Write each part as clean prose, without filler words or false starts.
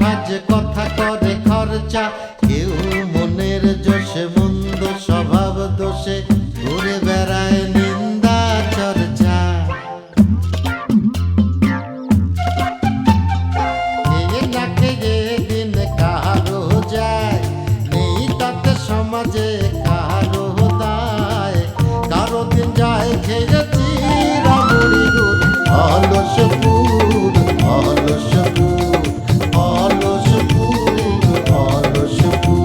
ভাজে কথা করে খরচা, কেউ মনের জোশে মন্দ স্বভাব দোষে ঘুরে বেড়ায় নিন্দা চর্চা। খেয়ে না খেয়ে দিন কারো যায়, নেই তাতে সমাজে কারো দায়। কারো দিন যায় খেয়েছি রামুড়ি গুড়, অলসপুর অলসপুর অলসপুর অলসপুর।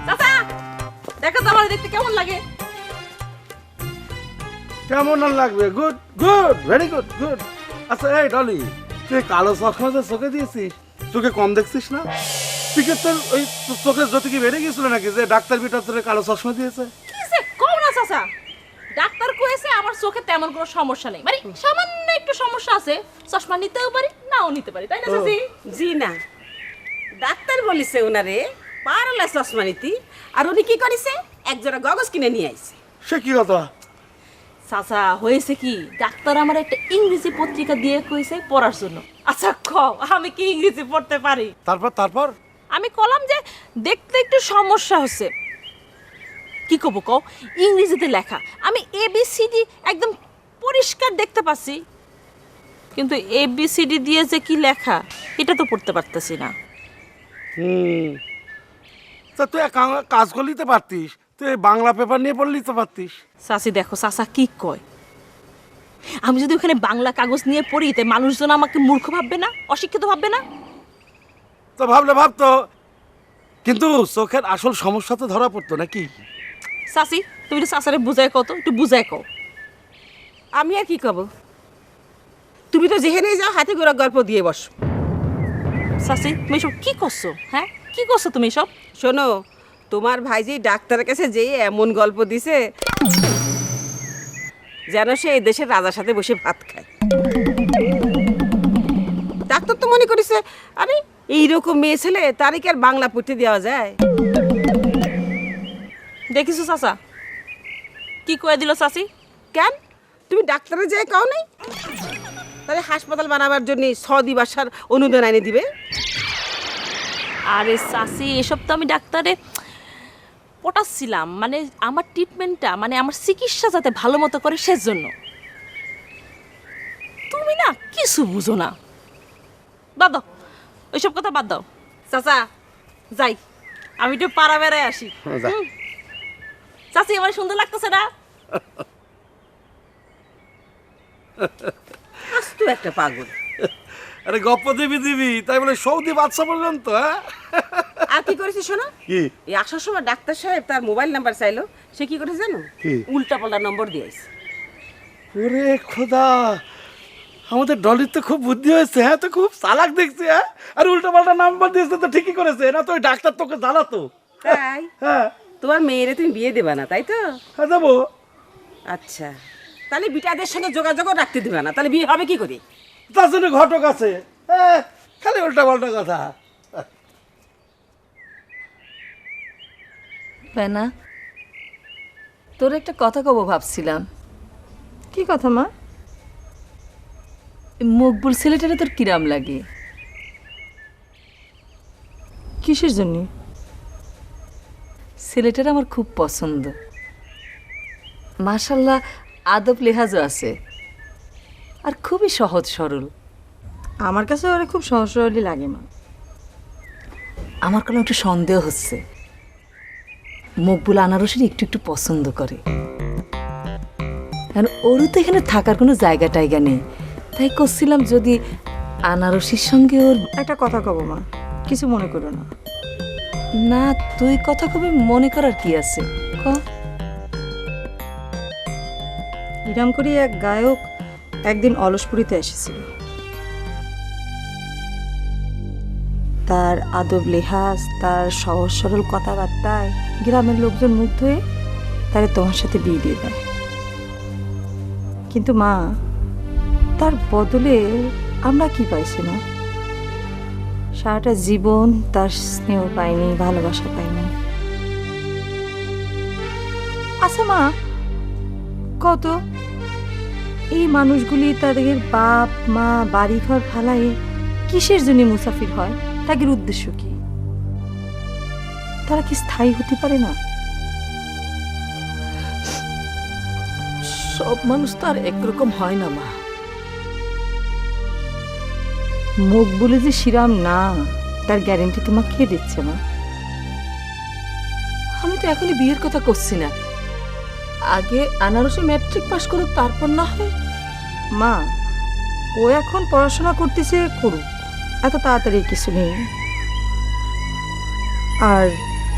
চাচা দেখো তো আমার দেখতে কেমন লাগে। কেমন আর লাগবে? Good good, very good good. আচ্ছা এই ডলি, তুই কালো চশমা যে চোখে দিয়েছিস, চোখে কম দেখছিস না? তুই কি তোর ওই চোখের জ্যোতি কি বেড়ে গেছিল নাকি যে ডাক্তার বিটা তোর কালো চশমা দিয়েছে? কি যে কও না চাচা, ডাক্তার কইছে আমার চোখে তেমন কোনো সমস্যা নেই, মানে সামান্য একটু সমস্যা আছে, চশমা নিতেও পারি নাও নিতে পারি, তাই না চাচি? জি না, ডাক্তার বলিছে ওনারে পারলা চশমা নিতি, আর উনি কি করেছে একজোড়া গগজ কিনে নিয়ে আইছে। সে কি কথা? চাচা হয়েছে কি, ডাক্তার আমার একটা ইংরেজি পত্রিকা দিয়ে কইছে পড়ার জন্য। আচ্ছা কও আমি কি ইংরেজি পড়তে পারি? তারপর তারপর আমি কলাম যে দেখতে একটু সমস্যা হচ্ছে। কি কব কও, ইংরেজিতে লেখা, আমি এবিসিডি একদম পরিষ্কার দেখতে পাচ্ছি, কিন্তু এবিসিডি দিয়ে যে কি লেখা এটা তো পড়তে পারতেছি না। তা তুই এক কাজ করলি তো পারতিস, তুই এই বাংলা পেপার নিয়ে পড়লি তো পারতিস। চাচি দেখো চাচা কি কয়, আমি যদি ওখানে বাংলা কাগজ নিয়ে পড়ি তাই মানুষজন আমাকে মূর্খ ভাববে না, অশিক্ষিত ভাববে না? তো ভাবলে ভাবতো, কিন্তু চোখের আসল সমস্যা তো ধরা পড়তো নাকি? চাচি তুমি তো চাচারে বুঝাই কত, একটু বুঝাই কও। আমি আর কি কব, তুমি তো যেখানে যাও হাতে গোড়া গল্প দিয়ে বসো। চাচি তুমি এসব কি করছো? হ্যাঁ কি করছো তুমি এসব? শোনো, তোমার ভাইজি ডাক্তারের কাছে যেয়ে এমন গল্প দিছে যেন সে এই দেশের রাজার সাথে বসে ভাত খায়। ডাক্তার তো মনে করেছে আরে এইরকম মেয়ে ছেলে তারই কি আর বাংলা পড়তে দেওয়া যায়? দেখিছো চাচা কি কয়ে দিল চাচি? কেন তুমি ডাক্তারে যেয়ে কাও নাই? তাহলে হাসপাতাল বানাবার জন্য 6 ভাষার অনুদান এনে দিবে। আরে চাচি এসব তো আমি ডাক্তারে পটাচ্ছিলাম, মানে আমার ট্রিটমেন্টটা, মানে আমার চিকিৎসা যাতে ভালো মতো করে সেজন্য। তুমি না কিছু বুঝো না, বাদ দাও ওইসব কথা বাদ দাও। চাচা যাই, আমি একটু পাড়া বেড়ায় আসি। যা। হুম। চাচি আমার সুন্দর লাগতেছে না? আস্ত একটা পাগল। আরে গপ্প দিবি দিবি তাই বলে সৌদি বাদশা পর্যন্ত? হ্যাঁ, আর কি করেছে শোনো, কি? এই আসার সময় ডাক্তার সাহেব তার মোবাইল নাম্বার চাইলো, সে কি করেছে জানো? কি? উল্টা পাল্টা নম্বর দিয়েছে। ওরে খোদা, আমাদের ডলির তো খুব বুদ্ধি হয়েছে। হ্যাঁ, তো খুব চালাক দেখছি। হ্যাঁ, আর উল্টো পাল্টা নাম্বার দিয়েছে তো ঠিকই করেছে, না তো ওই ডাক্তার তোকে জ্বালাতো। তাই হ্যাঁ তোমার মেয়েরে তুমি বিয়ে দেবা না, তাই তো? হ্যাঁ দেবো। আচ্ছা, তাহলে বিটাদের সঙ্গে যোগাযোগও রাখতে দিবা না, তাহলে বিয়ে হবে কি করে? তার জন্য ঘটক আছে। হ্যাঁ, খালি উল্টা পাল্টা কথা। বেনা, তোর একটা কথা কব ভাবছিলাম। কি কথা মা? মকবুল ছেলেটারে তোর কিরাম লাগে? কিসের জন্য? ছেলেটার আমার খুব পছন্দ, মাশাল্লাহ আদব লেহাজও আছে, আর খুবই সহজ সরল। আমার কাছে ওরা খুব সহজ সরলই লাগে মা। আমার কোনো একটু সন্দেহ হচ্ছে, মকবুল আনারসের একটু একটু পছন্দ করে, কারণ ওরও তো এখানে থাকার কোনো জায়গা টায়গা নেই, তাই করছিলাম যদি আনারসির সঙ্গে ওর। একটা কথা কব মা, কিছু মনে করো না। না, তুই কথা কবি মনে করার কি আছে, ক। ইরাম করি এক গায়ক একদিন অলসপুরিতে এসেছিল। তার আদব লেহাজ, তার সহজ সরল কথাবার্তায় গ্রামের লোকজন মুগ্ধ হয়ে তারে তোমার সাথে বিয়ে দিয়ে দেয়। কিন্তু মা, তার বদলে আমরা কি পাইছি না? সারাটা জীবন তার স্নেহ পাইনি, ভালোবাসা পাইনি। আচ্ছা মা, কত এই মানুষগুলি তাদের বাপ মা বাড়িঘর ফালাই কিসের জন্য মুসাফির হয়? তাদের উদ্দেশ্য কি? তারা কি স্থায়ী হতে পারে না? সব মানুষ তো আর একরকম হয় না মা। মুখ বলে যে শিরাম না, তার গ্যারেন্টি তোমাকে কে দিচ্ছে মা? আমি তো এখনই বিয়ের কথা করছি না, আগে আনারসে ম্যাট্রিক পাশ করুক, তারপর না হয়। মা, ও এখন পড়াশোনা করতেছে, করুক, এত তাড়াতাড়ি কিছু নেই। আর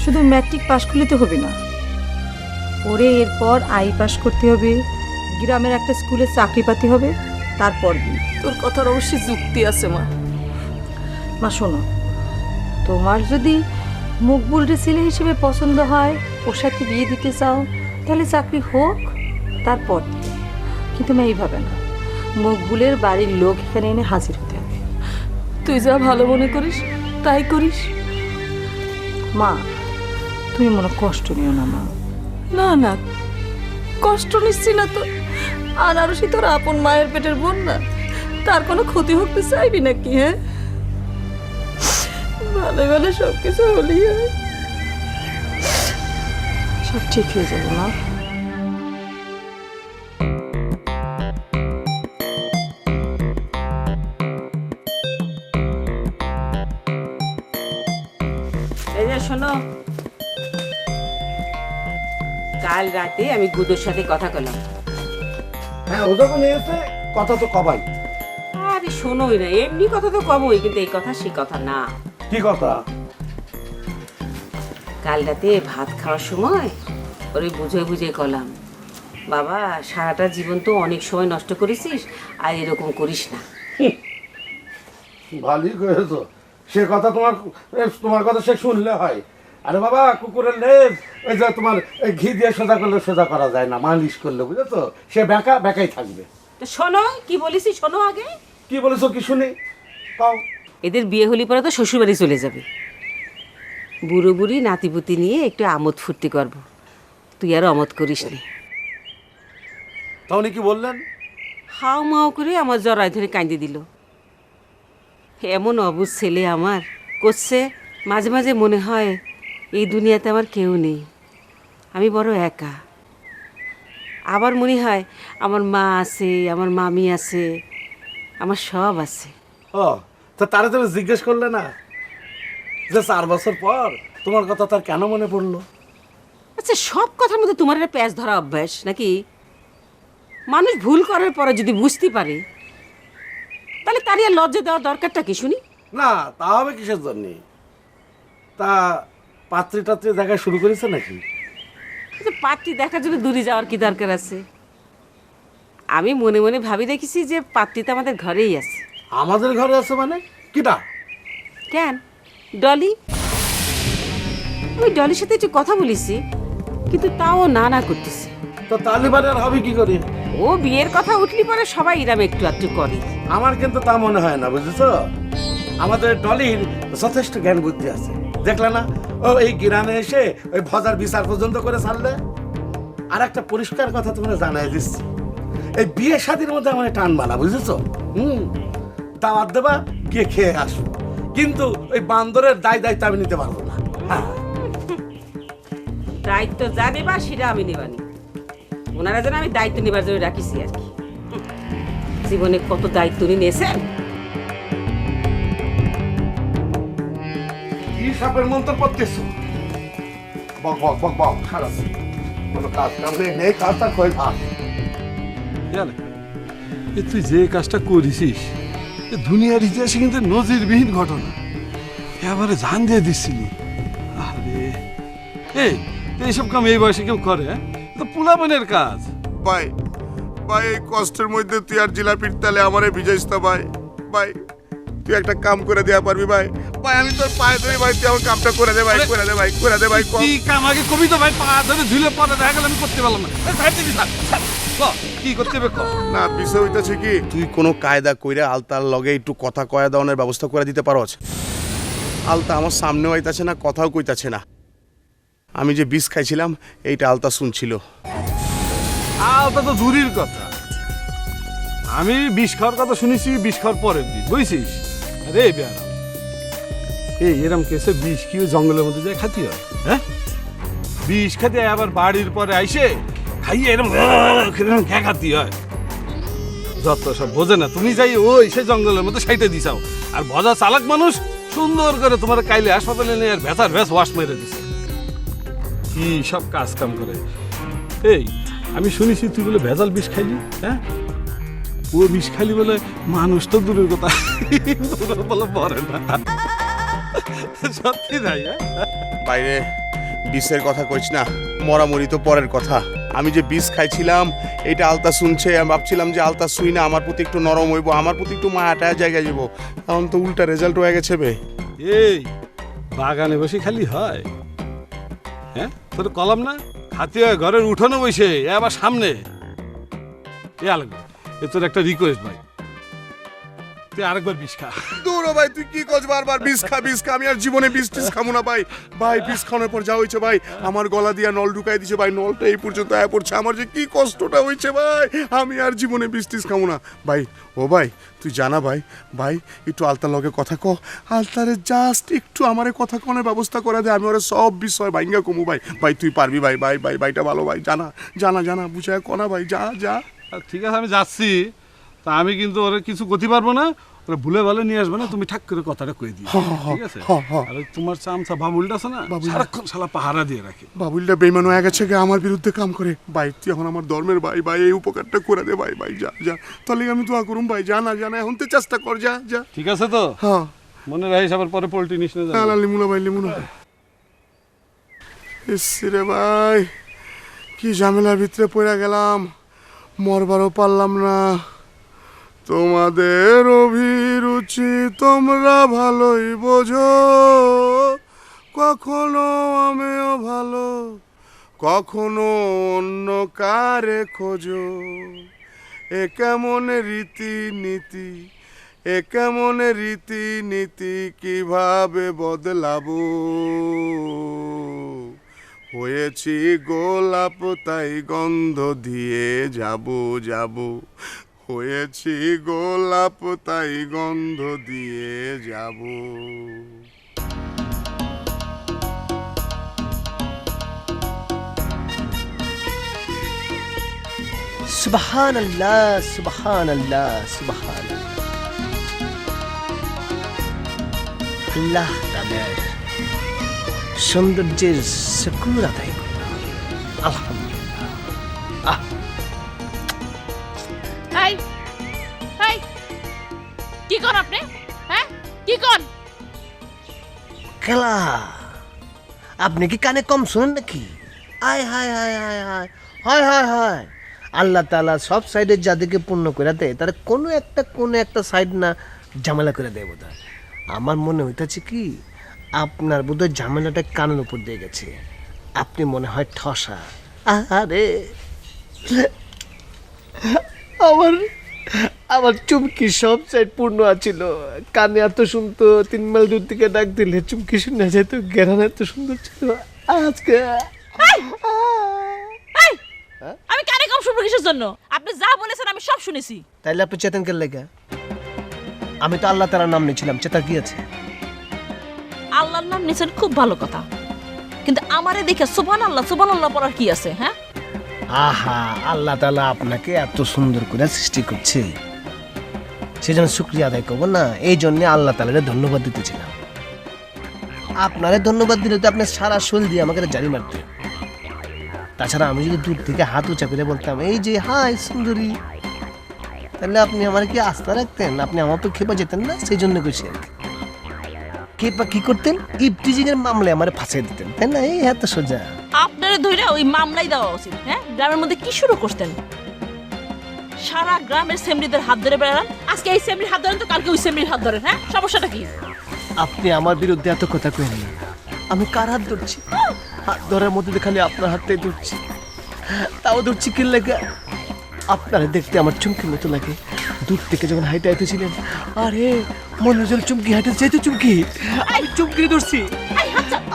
শুধু ম্যাট্রিক পাশ করলে তো হবে না, ওরে এরপর আই পাশ করতে হবে, গ্রামের একটা স্কুলে চাকরি পাতে হবে, তারপর বিয়ে। তোর কথার অবশ্যই যুক্তি আছে মা। মা শোনো, তোমার যদি মকবুলরে ছেলে হিসেবে পছন্দ হয়, ওর সাথে বিয়ে দিতে চাও, তাহলে চাকরি হোক, তারপর দিতে। কিন্তু মা এইভাবে না, মকবুলের বাড়ির লোক এখানে এনে হাজির হতে হবে। তুই যা ভালো মনে করিস তাই করিস। মা, তুমি মনে কষ্ট নিও না মা। না না, কষ্ট নিচ্ছি না তো। আনারসি তোর আপন মায়ের পেটের বোন না, তার কোনো ক্ষতি হতে চাইবি নাকি? হ্যাঁ, ভালো ভালো সব কিছু হলেই হয়। সব ঠিক হয়ে যাবে মা। এই যে শোনো, কাল রাতে আমি গুদোর সাথে কথা বললাম। হ্যাঁ, ও যখন এসে কথা তো কবাই। আরে শোনোই না, এমনি কথা তো কমই, কিন্তু এই কথা সে কথা না। কি কথা? কাল রাতে ভাত খাওয়ার সময় ওরে বুঝে বুঝে কলাম, বাবা সারাটা জীবন তো অনেক সময় নষ্ট করেছিস, আর এরকম করিস না। ভালোই করেছো। সে কথা তোমার কথা সে শুনলে হয়। আরে বাবা, কুকুরের লেজ ওই যে তোমার ঘি দিয়ে সোজা করলে সোজা করা যায় না, মালিশ করলে, বুঝেছো? সে বেকাই থাকবে। তো শোনো কি বলিস, শোনো আগে। কি বলেছো কি শুনি? কাও। এদের বিয়ে হলি পরে তো শ্বশুরবাড়ি চলে যাবে, বুড়ো বুড়ি নাতিপুতি নিয়ে একটু আমোদ ফুর্তি করবো। তুই আর আমোদ করিস নি। তাহলে কি বললেন? হাও মাও করে আমার জড়াই ধরে কাঁদি দিল। এমন অবুঝ ছেলে আমার করছে, মাঝে মাঝে মনে হয় এই দুনিয়াতে আমার কেউ নেই, আমি বড় একা। আবার মনে হয় আমার মা আছে, আমার মামি আছে, আমার সব আছে। ও, তা তারা তুমি জিজ্ঞেস করলে না যে 4 বছর পর তোমার কথা তার কেন মনে পড়লো? আচ্ছা, সব কথার মধ্যে তোমার একটা প্যাঁচ ধরা অভ্যাস নাকি? মানুষ ভুল করার পরে যদি বুঝতে পারে, তাহলে তারই আর লজ্জা দেওয়ার দরকারটা কি শুনি? না, তা হবে কিসের জন্যে? তা পাত্রী টাত্রী দেখা শুরু করেছে নাকি? পাত্রী দেখার জন্য দূরে যাওয়ার কি দরকার আছে? আমি মনে মনে ভাবি রেখেছি যে পাত্রী তো আমাদের ঘরেই আছে। আমাদের ঘরে আছে মানে? কিটা? কেন, ডলি। আমি ডলির সাথে একটু কথা বলেছি, কিন্তু তাও না না করতেছে। তো তালিবানের আর হবে কি করে? ও বিয়ের কথা উঠলি পরে সবাই এরাম একটু একটু করে। আমার কিন্তু তা মনে হয় না, বুঝেছো? আমাদের ডলির যথেষ্ট জ্ঞান বুদ্ধি আছে, দেখলে না? ও এই গ্রামে এসে ওই ভজার বিচার পর্যন্ত করে ছাড়লে। আর একটা পরিষ্কার কথা তোমরা জানাই দিচ্ছি, এই বিয়ে শাদীর মধ্যে আমার টানবা না, বুঝেছো? দাওয়াত দেবা, গিয়ে খেয়ে আসো, কিন্তু ওই বান্দরের দায়িত্ব আমি নিতে পারবো না। হ্যাঁ, দায়িত্ব যা নেবা সেটা আমি নেবানি, ওনারা যেন আমি দায়িত্ব নেবার জন্য রাখিছি আর কি। জীবনে কত দায়িত্ব নিয়েছেন। কি সাপের মন্ত্র পড়তেছো? বক বক বক বক সারা কোনো কাজ কাম নেই, কাজটা কই ভাব। তুই যে কাজটা করেছিস দুনিয়ার ইতিহাসে কিন্তু নজিরবিহীন ঘটনা, এবারে জান দিয়ে দিচ্ছিলি। আরে এইসব কাম এই বয়সে কেউ করে? তো পোলাপানের কাজ। ভাই, ভাই এই কষ্টের মধ্যে তুই আর জিলাপির তালে আমারে ভিজাইস না ভাই। ভাই তুই একটা কাম করে দেয়া পারবি ভাই? ভাই আমি তোর পায়ে ধরে ভাই, তুই আমার কামটা করে দে ভাই, করে দে ভাই, করে দে ভাই। কি কাম আগে কবি তো ভাই, পা ধরে ঝুলে পরে দেখা গেল আমি করতে পারলাম না। কি করতে হবে ক? না বিষয় হইতাছে কি, তুই কোনো কায়দা কইরা আলতার লগে একটু কথা কয়া দেওয়ানোর ব্যবস্থা করে দিতে পারোস? আলতা আমার সামনেও আইতাছে না, কথাও কইতাছে না। আমি যে বিষ খাইছিলাম এইটা আলতা শুনছিল। আলতা তো দূরের কথা, আমি বিষ খাওয়ার কথা শুনেছি বিষ খাওয়ার পরের দিন, বুঝছিস? আরে বেয়ারা, এই এরম কেসে বিষ কি ওই জঙ্গলের মধ্যে যায় খাতি হয়? হ্যাঁ, বিষ খাতে আবার বাড়ির পরে আইসে খাইয়ে এরম খাতি হয়। যত সব বোঝে না, তুমি যাই ওই সে জঙ্গলের মধ্যে সাইটে দিছাও, আর ভজা চালাক মানুষ সুন্দর করে তোমার কাইলে হাসপাতালে নিয়ে আর ভেসার ভেস ওয়াশ মেরে দিছে। কি সব কাজ কাম করে। এই আমি শুনেছি তুই বলে ভেজাল বিষ খাইলি। হ্যাঁ, ও বিষ খাইলি বলে মানুষ তো দূরের কথা বলে পড়ে না। সত্যি তাই? বাইরে বিষের কথা কইছ না, মরামরি তো পরের কথা। আমি যে বিষ খাইছিলাম এইটা আলতা শুনছে, আমি ভাবছিলাম যে আলতা শুই না আমার প্রতি একটু নরম হইব, আমার প্রতি একটু মায়াটা জায়গায় যাবো। এখন তো উল্টা রেজাল্ট হয়ে গেছে বে। এই বাগানে বসে খালি হয়? হ্যাঁ, তোর কলম না খাতি হয় ঘরের উঠোনে বসে, আবার সামনে। এ আলাদা, এ তোর একটা রিকোয়েস্ট ভাই, তুই আরেকবার বিষ খা। দূরো ভাই, তুই কি করছ বারবার বিষ খা বিষ খা? আমি আর জীবনে বিষ টিস খামু না ভাই। ভাই বিষ খাওয়ানোর পর যা হয়েছে ভাই, আমার গলা দিয়া নল ঢুকাই দিছে ভাই, নলটা এই পর্যন্ত আয়া পড়ছে। আমার যে কি কষ্টটা হয়েছে ভাই, আমি আর জীবনে বিষ টিস খামু না ভাই। ও ভাই তুই জানা ভাই, ভাই একটু আলতার লগে কথা ক, আলতারে জাস্ট একটু আমারে কথা কনের ব্যবস্থা করে দে, আমি ওরা সব বিষয় ভাইঙ্গা কমু ভাই। ভাই তুই পারবি ভাই, ভাই ভাই ভাইটা ভালো ভাই, জানা জানা জানা বুঝায় কনা ভাই, যা যা। ঠিক আছে আমি যাচ্ছি, তা আমি কিন্তু ওরা কিছু করতে পারবো না, ওরা ভুলে ভালে নিয়ে আসবে না, তুমি ঠাক করে কথাটা কয়ে দিও, ঠিক আছে? আর ওই তোমার চামচা বাবুলটা আছে না, সারাক্ষণ শালা পাহারা দিয়ে রাখে। বাবুলটা বেইমান হয়ে গেছে গে, আমার বিরুদ্ধে কাম করে ভাই। তুই এখন আমার ধর্মের ভাই, ভাই এই উপকারটা করে দে ভাই, ভাই যা যা, তাহলে আমি দোয়া করুম ভাই। জানা জানা এখন তো চেষ্টা কর, যা যা। ঠিক আছে তো? হ্যাঁ মনে রাখিস, আবার পরে পোল্ট্রি নিস না। না লিমুনা ভাই, লিমুনা। ইসরে ভাই কি ঝামেলার ভিতরে পড়ে গেলাম, মরবারও পারলাম না। তোমাদের অভিরুচি তোমরা ভালোই বোঝো, কখনো আমিও ভালো, কখনো অন্য কারে খোঁজো। এ কেমন রীতিনীতি, এ কেমন রীতিনীতি, কিভাবে বদলাবো? হয়েছি গোলাপ তাই গন্ধ দিয়ে যাবো যাবো, হয়েছি গোলাপ তাই গন্ধ দিয়ে যাব। সুবহানাল্লাহ সুবহানাল্লাহ সুবহানাল্লাহ। আল্লাহ তাআলার সৌন্দর্যের শুকর আদায় করলাম, আলহামদুলিল্লাহ। হাই হাই, কি কর আপনি? হ্যাঁ কি কর? খেলা আপনি কি কানে কম শুনেন নাকি? আয় হায় হায় হায় হায় হায় হায় হায়, আল্লাহ তাআলা সব সাইডের যাদেরকে পূর্ণ করে দেয়, তারা কোনো একটা সাইড না ঝামেলা করে দেয় বোধহয়। আমার মনে হইতেছে কি আপনার বোধহয় ঝামেলাটা কানের উপর দিয়ে গেছে, আপনি মনে হয় ঠসা। আরে আমার চুমকি সব সাইড পূর্ণ আছিল, কানে এত শুনতো, 3 মাইল দূর থেকে ডাক দিলে চুমকি শুনে যেত, গেরান এত সুন্দর ছিল। আজকে আমি কানে কম শুনবো কিসের জন্য? আপনি যা বলেছেন আমি সব শুনেছি। তাইলে আপনি চেতন কে লেগে? আমি তো আল্লাহ তাআলার নাম নিয়েছিলাম, চেতা কি আছে? আল্লাহর নাম নিছেন খুব ভালো কথা, কিন্তু আমারে দেখে সুবহানাল্লাহ পড়ার কি আছে? হ্যাঁ, আহা, আল্লাহ তাআলা আপনাকে এত সুন্দর করে সৃষ্টি করছে, সেজন্য শুকরিয়া আদায় করবো না? এই জন্য আল্লাহ তাআলারে ধন্যবাদ দিতেছিলাম। আপনারে ধন্যবাদ দিলে তো আপনি সারা শরীর দিয়ে আমাকে জারি মারতেন। তাছাড়া আমি যদি দূর থেকে হাত উঁচা করে বলতাম এই যে হাই সুন্দরী, তাহলে আপনি আমার কি আস্থা রাখতেন? আপনি আমার তো খেপা যেতেন না, সেই জন্য কইছি আর কি। খেপা কি করতেন? ইফটিজিং এর মামলায় আমার ফাঁসিয়ে দিতেন, তাই না? এই এত সোজা। আপনারে ধইরা ওই মামলাই দেওয়া উচিত। হ্যাঁ, গ্রামের মধ্যে কি শুরু করতেন? সারা গ্রামের সেমরিদের হাত ধরে বেড়ান, আজকে এই সেমরির হাত ধরেন তো কালকে ওই সেমরির হাত ধরেন, হ্যাঁ সমস্যাটা কি? আপনি আমার বিরুদ্ধে এত কথা কেন না? আমি কার হাত ধরছি? হাত ধরার মধ্যে তো খালি আপনার হাতটাই ধরছি, তাও ধরছি কি লাগে? আপনারা দেখতে আমার চুমকির মতো লাগে। দূর থেকে যখন হাইটে আইতেছিলেন, আরে মনে হচ্ছিল চুমকি হাইটে চাইতে চুমকি। আমি চুমকি ধরছি,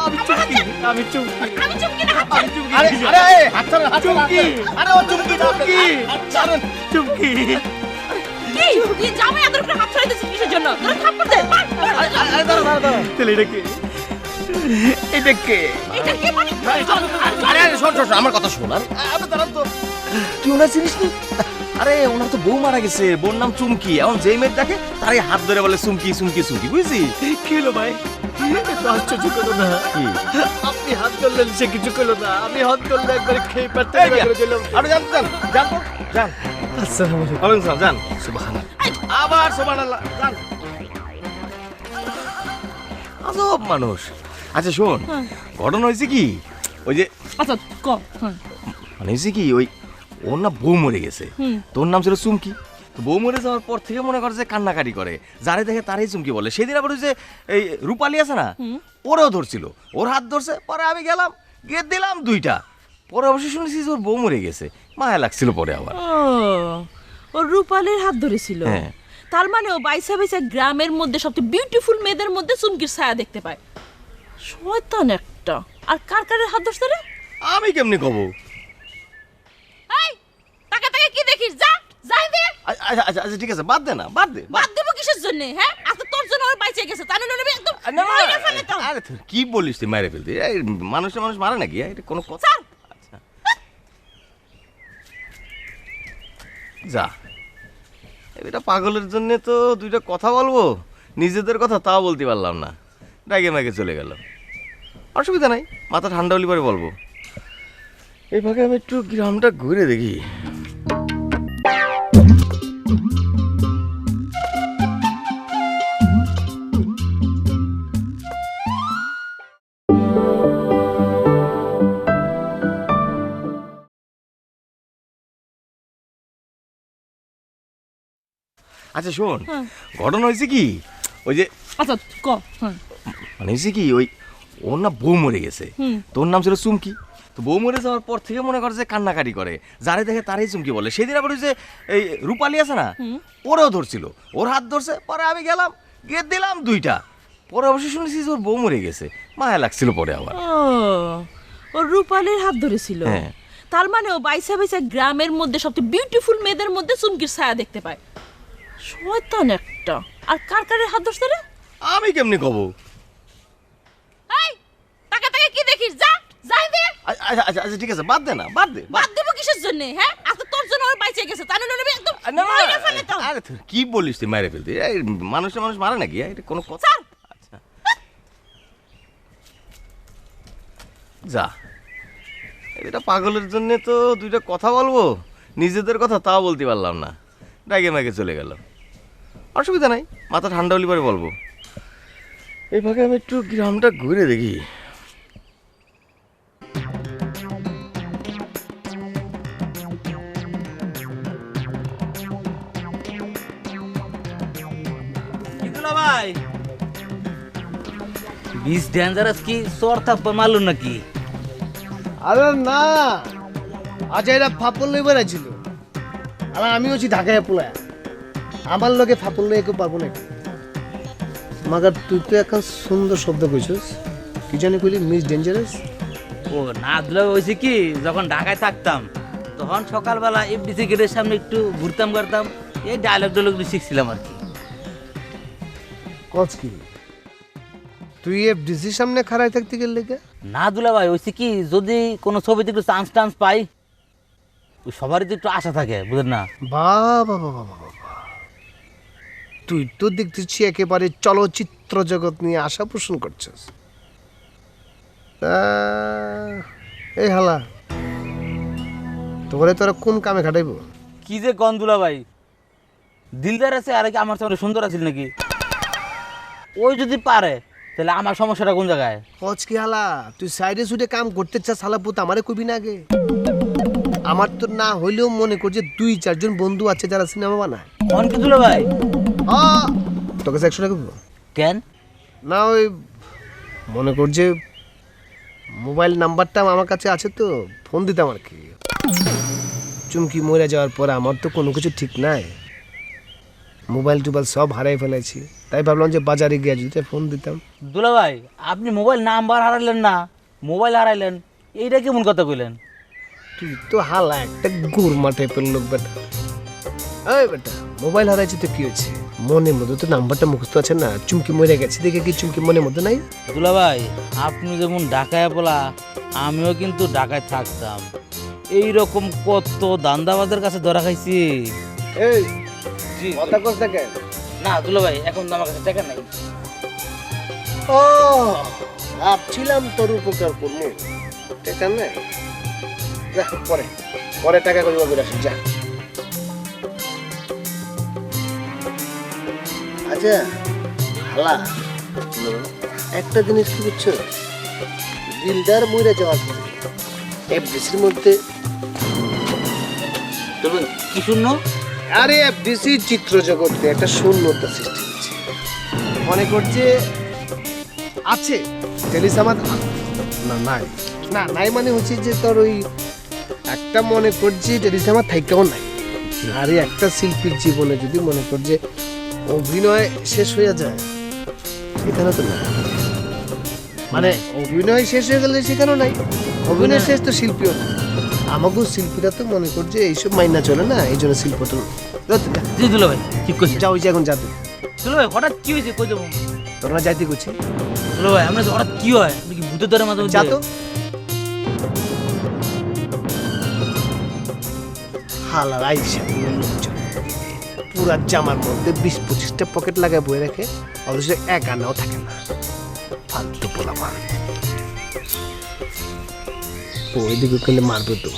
আমি চুমকি, আমি চুমকি, আমি চুমকি না, আমি চুমকি। আরে আরে হাত ছাড়ুন, হাত চুমকি, আরে ও চুমকি, চুমকি, ছাড়ুন চুমকি। কি তুই জামাই আদর করে হাত ছড়াই দিছিস কিসের জন্য? তোরা থাপ্পড় দে, মার। আরে দাঁড়া দাঁড়া দাঁড়া, তাহলে এটা কে? এটা কে? এটা কি মানে? আরে আরে শোন শোন শোন, আমার কথা শোন। আমি দাঁড়ান তো, তুই ওনার চিনিস নি? আরে ওনার তো বউ মারা গেছে, বোন নাম চুমকি। এখন যেই মেয়ে দেখে তারই হাত ধরে বলে চুমকি চুমকি চুমকি, বুঝছি? কি হলো ভাই? এত আশ্চর্য করো না। কি? আপনি হাত ধরলেন, সে কিছু করলো না। আমি হাত ধরলে একবার খেয়ে পারতে এই মিয়া, আরে জান জান জান তো, জান। আসসালামু আলাইকুম। ওয়ালাইকুম সালাম, জান। সুবহানাল্লাহ। আবার সুবহানাল্লাহ, জান। আজব মানুষ। আচ্ছা শোন, ঘটনা হয়েছে কি, ওই যে আচ্ছা ক, হ্যাঁ মানে হয়েছে কি, ওই ওর না বউ মরে গেছে, তোর নাম ছিল চুমকি। তো বউ মরে যাওয়ার পর থেকে মনে করে যে কান্নাকাটি করে, যারে দেখে তারই চুমকি বলে। সেদিন আবার ওই যে এই রূপালী আছে না, ওরেও ধরছিল, ওর হাত ধরছে। পরে আমি গেলাম, গিয়ে দিলাম 2টা। পরে অবশ্যই শুনেছি যে ওর বউ মরে গেছে, মায়া লাগছিল পরে আবার। ও ওর রূপালীর হাত ধরেছিল। হ্যাঁ। তার মানে ও বাইসা বাইসা গ্রামের মধ্যে সবচেয়ে বিউটিফুল মেয়েদের মধ্যে চুমকির ছায়া দেখতে পায়। শয়তান একটা। আর কার কারের হাত ধরছে রে? আমি কেমনি কব? এই টাকা টাকা কি দেখিস? যা যাই দে। আচ্ছা আচ্ছা আচ্ছা, ঠিক আছে, বাদ দে না, বাদ দে। বাদ দেব কিসের জন্য? হ্যাঁ আজকে তোর জন্য ওর বাইচে গেছে, তাই না? আমি একদম না, না, না, মাইরা ফেলে তো। আরে তুই কি বলিস? তুই মাইরে ফেলতি? এই মানুষ মারে নাকি? এটা কোনো কথা? স্যার আচ্ছা যা, এটা পাগলের জন্য তো 2টা কথা বলবো, নিজেদের কথা তাও বলতে পারলাম না, ডাকে মাকে চলে গেল। অসুবিধা নাই, মাথা ঠান্ডা হলে পরে বলবো। এই ফাঁকে আমি একটু গ্রামটা ঘুরে দেখি। আচ্ছা শোন, ঘটনা হয়েছে কি, ওই যে আচ্ছা ক, হ্যাঁ মানে হয়েছে কি, ওই ওর না বউ মরে গেছে, তোর নাম ছিল চুমকি। তো বউ মরে যাওয়ার পর থেকে মনে করে যে কান্নাকাটি করে, যারে দেখে তারই চুমকি বলে। সেদিন আবার ওই যে এই রূপালী আছে না, ওরেও ধরছিল, ওর হাত ধরছে। পরে আমি গেলাম, গিয়ে দিলাম 2টা। পরে অবশ্যই শুনেছি যে ওর বউ মরে গেছে, মায়া লাগছিল পরে আবার। ও ওর রূপালীর হাত ধরেছিল। হ্যাঁ। তার মানে ও বাইসা বাইসা গ্রামের মধ্যে সবচেয়ে বিউটিফুল মেয়েদের মধ্যে চুমকির ছায়া দেখতে পায়। শয়তান একটা। আর কার কারের হাত ধরছে রে? আমি কেমনি কব? এই টাকা টাকা কি দেখিস? যা যাই দে। আচ্ছা আচ্ছা আচ্ছা, ঠিক আছে, বাদ দে না, বাদ দে। বাদ দেব কিসের জন্য? হ্যাঁ আজকে তোর জন্য ওর বাইচে গেছে, তাই না? আমি একদম না, না, মাইরা ফেলে তো। আরে তুই কি বলিস? তুই মাইরে ফেলতি? এই মানুষ মারে নাকি? এটা কোনো কথা? স্যার আচ্ছা যা, এটা পাগলের জন্য তো 2টা কথা বলবো, নিজেদের কথা তাও বলতে পারলাম না, ডাকে মাকে চলে গেল। অসুবিধা নাই, মাথা ঠান্ডা হলে পরে বলবো। এই ফাঁকে আমি একটু গ্রামটা ঘুরে দেখি। ভাই বিষ ডেঞ্জারাস কি সর থাপ্পা মারলো নাকি? আরে না, আজ এরা ফাপল লই বেড়াইছিল, আর আমি হচ্ছি ঢাকায় পোলায়। আমার লোকে ফাপল লই কেউ পারবো না। মাগার তুই তো এখন সুন্দর শব্দ কইছিস, কি জানি কইলি? Miss dangerous. ও না দিলে হয়েছে কি, যখন ঢাকায় থাকতাম তখন সকালবেলা এফডিসি গেটের সামনে একটু ঘুরতাম করতাম, এই ডায়লগ শিখছিলাম আর কি। কচ কি তুই এফডিসির সামনে খাড়াই থাকতে গেলে কে? না দুলা ভাই হয়েছে কি, যদি কোনো ছবিতে একটু চান্স টান্স পাই, ওই সবারই তো একটু আশা থাকে, বুঝলেন না? বাবা বাবা বাবা, তুই তো দেখতেছি একেবারে চলচ্চিত্র জগৎ নিয়ে আশা পোষণ করছিস। এই হালা, তোরে তোরা কোন কামে খাটাইব? কি যে কন দুলা ভাই, দিলদার আছে আর কি আমার সামনে সুন্দর আছিল নাকি? ওই যদি পারে তাহলে আমার সমস্যাটা কোন জায়গায়? কচ কি হালা, তুই সাইডে সুইডে কাম করতে চাস হালা পুত, আমারে কবি না আগে? আমার তো না হইলেও মনে করছে 2-4 জন বন্ধু আছে যারা সিনেমা বানায়। অন কি দুলা ভাই? তোকে 100 টাকা দেবো কেন? না, ওই মনে করছে মোবাইল নাম্বারটা আমার কাছে আছে তো ফোন দিতাম আর কি। চুমকি মরে যাওয়ার পর আমার তো কোনো কিছু ঠিক নাই, মোবাইল টোবাইল সব হারাই ফেলেছি, তাই ভাবলাম যে বাজারে গিয়ে যদি ফোন দিতাম। দুলা ভাই আপনি মোবাইল নাম্বার হারাইলেন না, মোবাইল হারাইলেন, এইটা কেমন কথা কইলেন? তুই তো হালা একটা গুরমা টাইপের লোক বেটা। এই বেটা, মোবাইল হারাইছি তো কি হয়েছে, মনের মধ্যে তো নাম্বারটা মুখস্থ আছে না। চুমকি মরে গেছে দেখে কি চুমকি মনের মধ্যে নাই? দুলা ভাই আপনি যেমন ঢাকায় বলা, আমিও কিন্তু ঢাকায় থাকতাম, এই রকম কত দান্দাবাদের কাছে ধরা খাইছি। এই জি কথা কস না কেন? না দুলা ভাই এখন তো আমার কাছে টাকা নাই। ও ভাবছিলাম তোর উপকার করবো, টাকা নাই, যা পরে পরে টাকা করবো করে আসি, যা। আচ্ছা হালা, একটা জিনিস কি বুঝছো, দিলদার মরে যাওয়ার পরে এফডিসির মধ্যে কি শূন্য? আরে এফডিসি চিত্র জগতে একটা শূন্যতা সৃষ্টি হচ্ছে, মনে করছে আছে টেলিস আমার না নাই, না নাই মানে হচ্ছে যে তোর ওই একটা মনে করছি টেলিস আমার থাইকাও নাই। আরে একটা শিল্পীর জীবনে যদি মনে কর যে অভিনয় শেষ হয়ে যায়, এখানে তো না, মানে অভিনয় শেষ হয়ে গেলে সেখানেও নাই, অভিনয় শেষ তো শিল্পীও না। আমাকেও শিল্পীরা তো মনে করছে এইসব মাইনা চলে না, এই জন্য শিল্পটা জি দুলা ভাই ঠিক করছি। যাও যে এখন যাতে দুলা ভাই হঠাৎ কি হয়েছে কই যাবো? তোরা যাইতে করছি দুলা ভাই আমরা হঠাৎ কি হয়, আপনি কি ভূতের ধরে মাথা? যা তো। হালার আইসা পুরা জামার মধ্যে 20-25টা পকেট লাগায় বয়ে রাখে, অথচ এক আনাও থাকে না, ফালতু পোলাপান। ওইদিকে খেলে মারবে তো।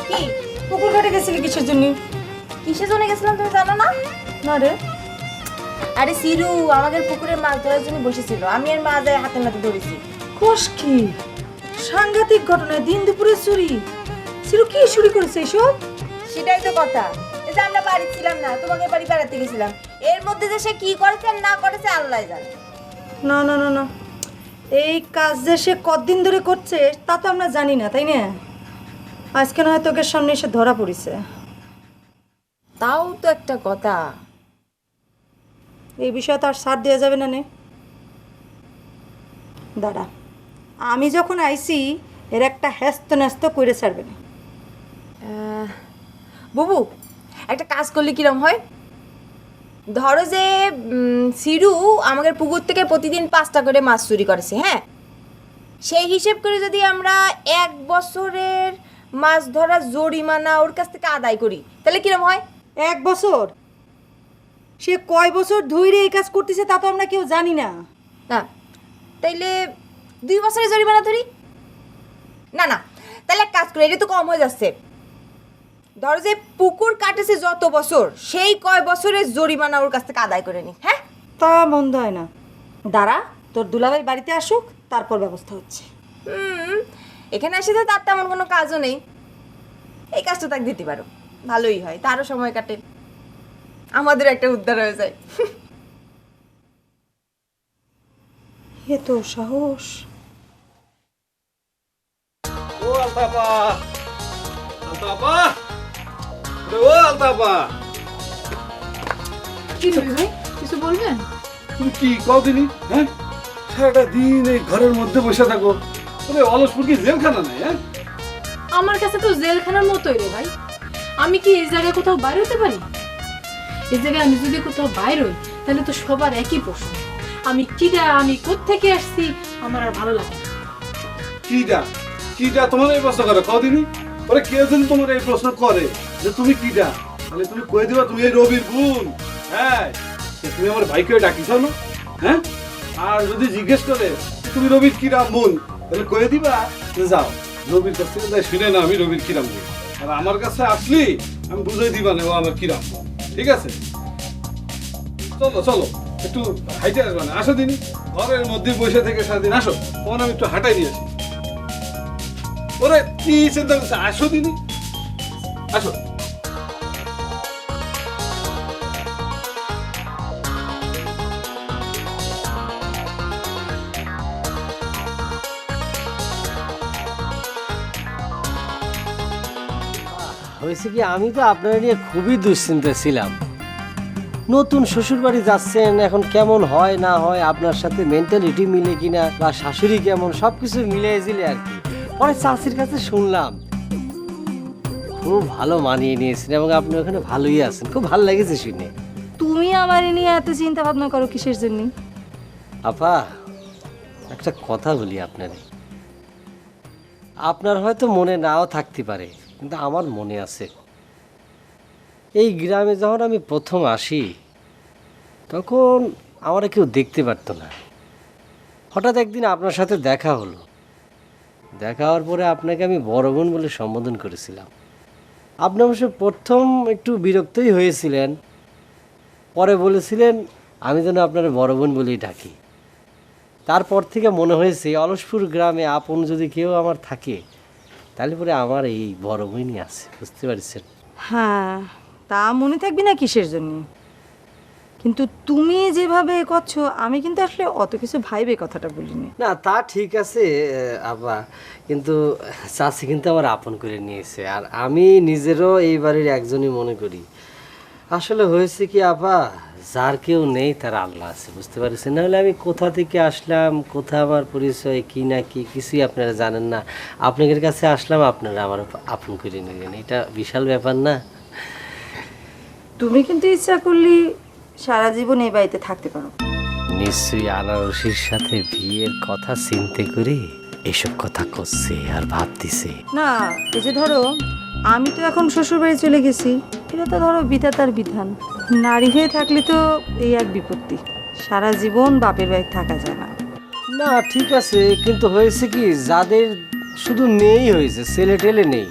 কি পুকুর ঘাটে গেছিলি কিসের জন্য? কিসের জন্য গেছিলাম তুমি জানো না? না রে, আরে সিরু আমাদের পুকুরে মাছ ধরার জন্য বসেছিল, আমি আর মা যায় হাতে নাতে ধরেছি। কোষ কি সাংঘাতিক ঘটনা, দিন দুপুরে চুরি। সিরু কি চুরি করেছে এসব? সেটাই তো কথা, এই যে আমরা বাড়ি ছিলাম না, তোমাকে বাড়ি বেড়াতে গেছিলাম, এর মধ্যে যে সে কি করেছে আর না করেছে আল্লাহ জানে। না না না না, এই কাজ যে সে কতদিন ধরে করছে তা তো আমরা জানি না, তাই না? আজকে নয় তোকে সামনে এসে ধরা পড়েছে। তাও তো একটা কথা, এই বিষয়ে তো আর ছাড় দেওয়া যাবে না নে। দাঁড়া, আমি যখন আইছি এর একটা হ্যাস্ত ন্যাস্ত করে ছাড়বে না। বুবু একটা কাজ করলে কিরম হয়? ধরো যে সিরু আমাদের পুকুর থেকে প্রতিদিন 5টা করে মাছ চুরি করেছে, হ্যাঁ, সেই হিসেব করে যদি আমরা 1 বছরের মাছ ধরা জরিমানা ওর কাছ থেকে আদায় করি, তাহলে কিরম হয়? 1 বছর? সে কয় বছর ধরে এই কাজ করতেছে তা তো আমরা কেউ জানি না। না তাইলে 2 বছরের জরিমানা ধরি? না না, তাহলে এক কাজ করি, এটা তো কম হয়ে যাচ্ছে। ধরো যে পুকুর কাটেছে যত বছর, সেই কয় বছরের জরিমানা ওর কাছ থেকে আদায় করে নি। হ্যাঁ, তা মন্দ হয় না। দাঁড়া, তোর দুলাভাই বাড়িতে আসুক, তারপর ব্যবস্থা হচ্ছে। এখানে এসে তো তার তেমন কোনো কাজও নেই, এই কাজটা তাকে দিতে পারো, ভালোই হয়, তারও সময় কাটে, আমাদের একটা উদ্ধার হয়ে যায়। এ তো সাহস। ও আলতাপা, আলতাপা, ও আলতাপা, কি ভাই, কিছু বলবেন? তুমি কি কদিনই, হ্যাঁ, সারাটা দিন এই ঘরের মধ্যে বসে থাকো, তবে অলসপুর কি জেলখানা নাই? হ্যাঁ, আমার কাছে তো জেলখানার মতোই রে ভাই। আমি কি এই জায়গায় কোথাও বাইরে হতে পারি? এই জায়গায় আমি যদি কোথাও বাইরে হই তাহলে তো সবার একই প্রশ্ন, আমি কিডা, আমি কোত্থেকে আসছি, আমার আর ভালো লাগে না। কিডা কিডা তোমার এই প্রশ্ন করে কদিনই? ওরে কেউ যদি তোমার এই প্রশ্ন করে যে তুমি কিডা, তাহলে তুমি কয়ে দিবা তুমি এই রবির বোন। হ্যাঁ, তুমি আমার ভাইকে ডাকিছ না? হ্যাঁ, আর যদি জিজ্ঞেস করে তুমি রবির কিরাম বোন, তাহলে কয়ে দিবা যে যাও রবির কাছ থেকে শুনে না আমি রবির কিরাম বোন, আর আমার কাছে আসলি আমি বুঝাই দিবা না ও আমার কিরাম বোন। ঠিক আছে, চলো চলো একটু হাইটে আসবে না, আসো দিনই ঘরের মধ্যে বসে থেকে সারাদিন, আসো তখন আমি একটু হাঁটাই নিয়ে আসি। ওরে কি চিন্তা করছে, আসো দিনই, আসো। হয়েছে কি, আমি তো আপনার নিয়ে খুবই দুশ্চিন্তা ছিলাম। নতুন শ্বশুরবাড়ি যাচ্ছেন, এখন কেমন হয় না হয়, আপনার সাথে মেন্টালিটি মিলে কিনা বা শাশুড়ি কেমন, সব কিছু মিলে জিলে আর কি। পরে চাষির কাছে শুনলাম খুব ভালো মানিয়ে নিয়েছেন এবং আপনি ওখানে ভালোই আছেন, খুব ভালো লেগেছে শুনে। তুমি আমার নিয়ে এত চিন্তা ভাবনা করো কিসের জন্য? আপা একটা কথা বলি আপনারে, আপনার হয়তো মনে নাও থাকতে পারে কিন্তু আমার মনে আছে। এই গ্রামে যখন আমি প্রথম আসি তখন আমার কেউ দেখতে পারতো না। হঠাৎ একদিন আপনার সাথে দেখা হলো, দেখা হওয়ার পরে আপনাকে আমি বড় বোন বলে সম্বোধন করেছিলাম। আপনি অবশ্য প্রথম একটু বিরক্তই হয়েছিলেন, পরে বলেছিলেন আমি যেন আপনার বড় বোন বলেই ডাকি। তারপর থেকে মনে হয়েছে অলসপুর গ্রামে আপন যদি কেউ আমার থাকে তাহলে পরে আমার এই বড় বোনই আছে, বুঝতে পারছেন? হ্যাঁ, তা মনে থাকবি না কিসের জন্য? কিন্তু তুমি যেভাবে করছো আমি কিন্তু আসলে অত কিছু ভাইবে কথাটা বলিনি। না তা ঠিক আছে আপা, কিন্তু চাচি কিন্তু আমার আপন করে নিয়েছে, আর আমি নিজেরও এই বাড়ির একজনই মনে করি। আসলে হয়েছে কি আপা, যার কেউ নেই তার আল্লাহ আছে, বুঝতে পারছেন? নাহলে আমি কোথা থেকে আসলাম, কোথা আমার পরিচয়, কি না কি কিছুই আপনারা জানেন না। আপনাদের কাছে আসলাম, আপনারা আমার আপন করে নিলেন, এটা বিশাল ব্যাপার না? তুমি কিন্তু ইচ্ছা করলে সারা জীবন এই বাড়িতে থাকতে পারো। নিশ্চয়ই আনারসির সাথে বিয়ের কথা চিন্তা করে এসব কথা করছে আর ভাবতেছে। না, এই যে ধরো আমি তো এখন শ্বশুর বাড়ি চলে গেছি, এটা তো ধরো বিধাতার বিধান। নারী হয়ে থাকলে তো এই এক বিপত্তি, সারা জীবন বাপের বাড়ি থাকা যায় না। না ঠিক আছে, কিন্তু হয়েছে কি, যাদের শুধু মেয়েই হয়েছে, ছেলে টেলে নেই,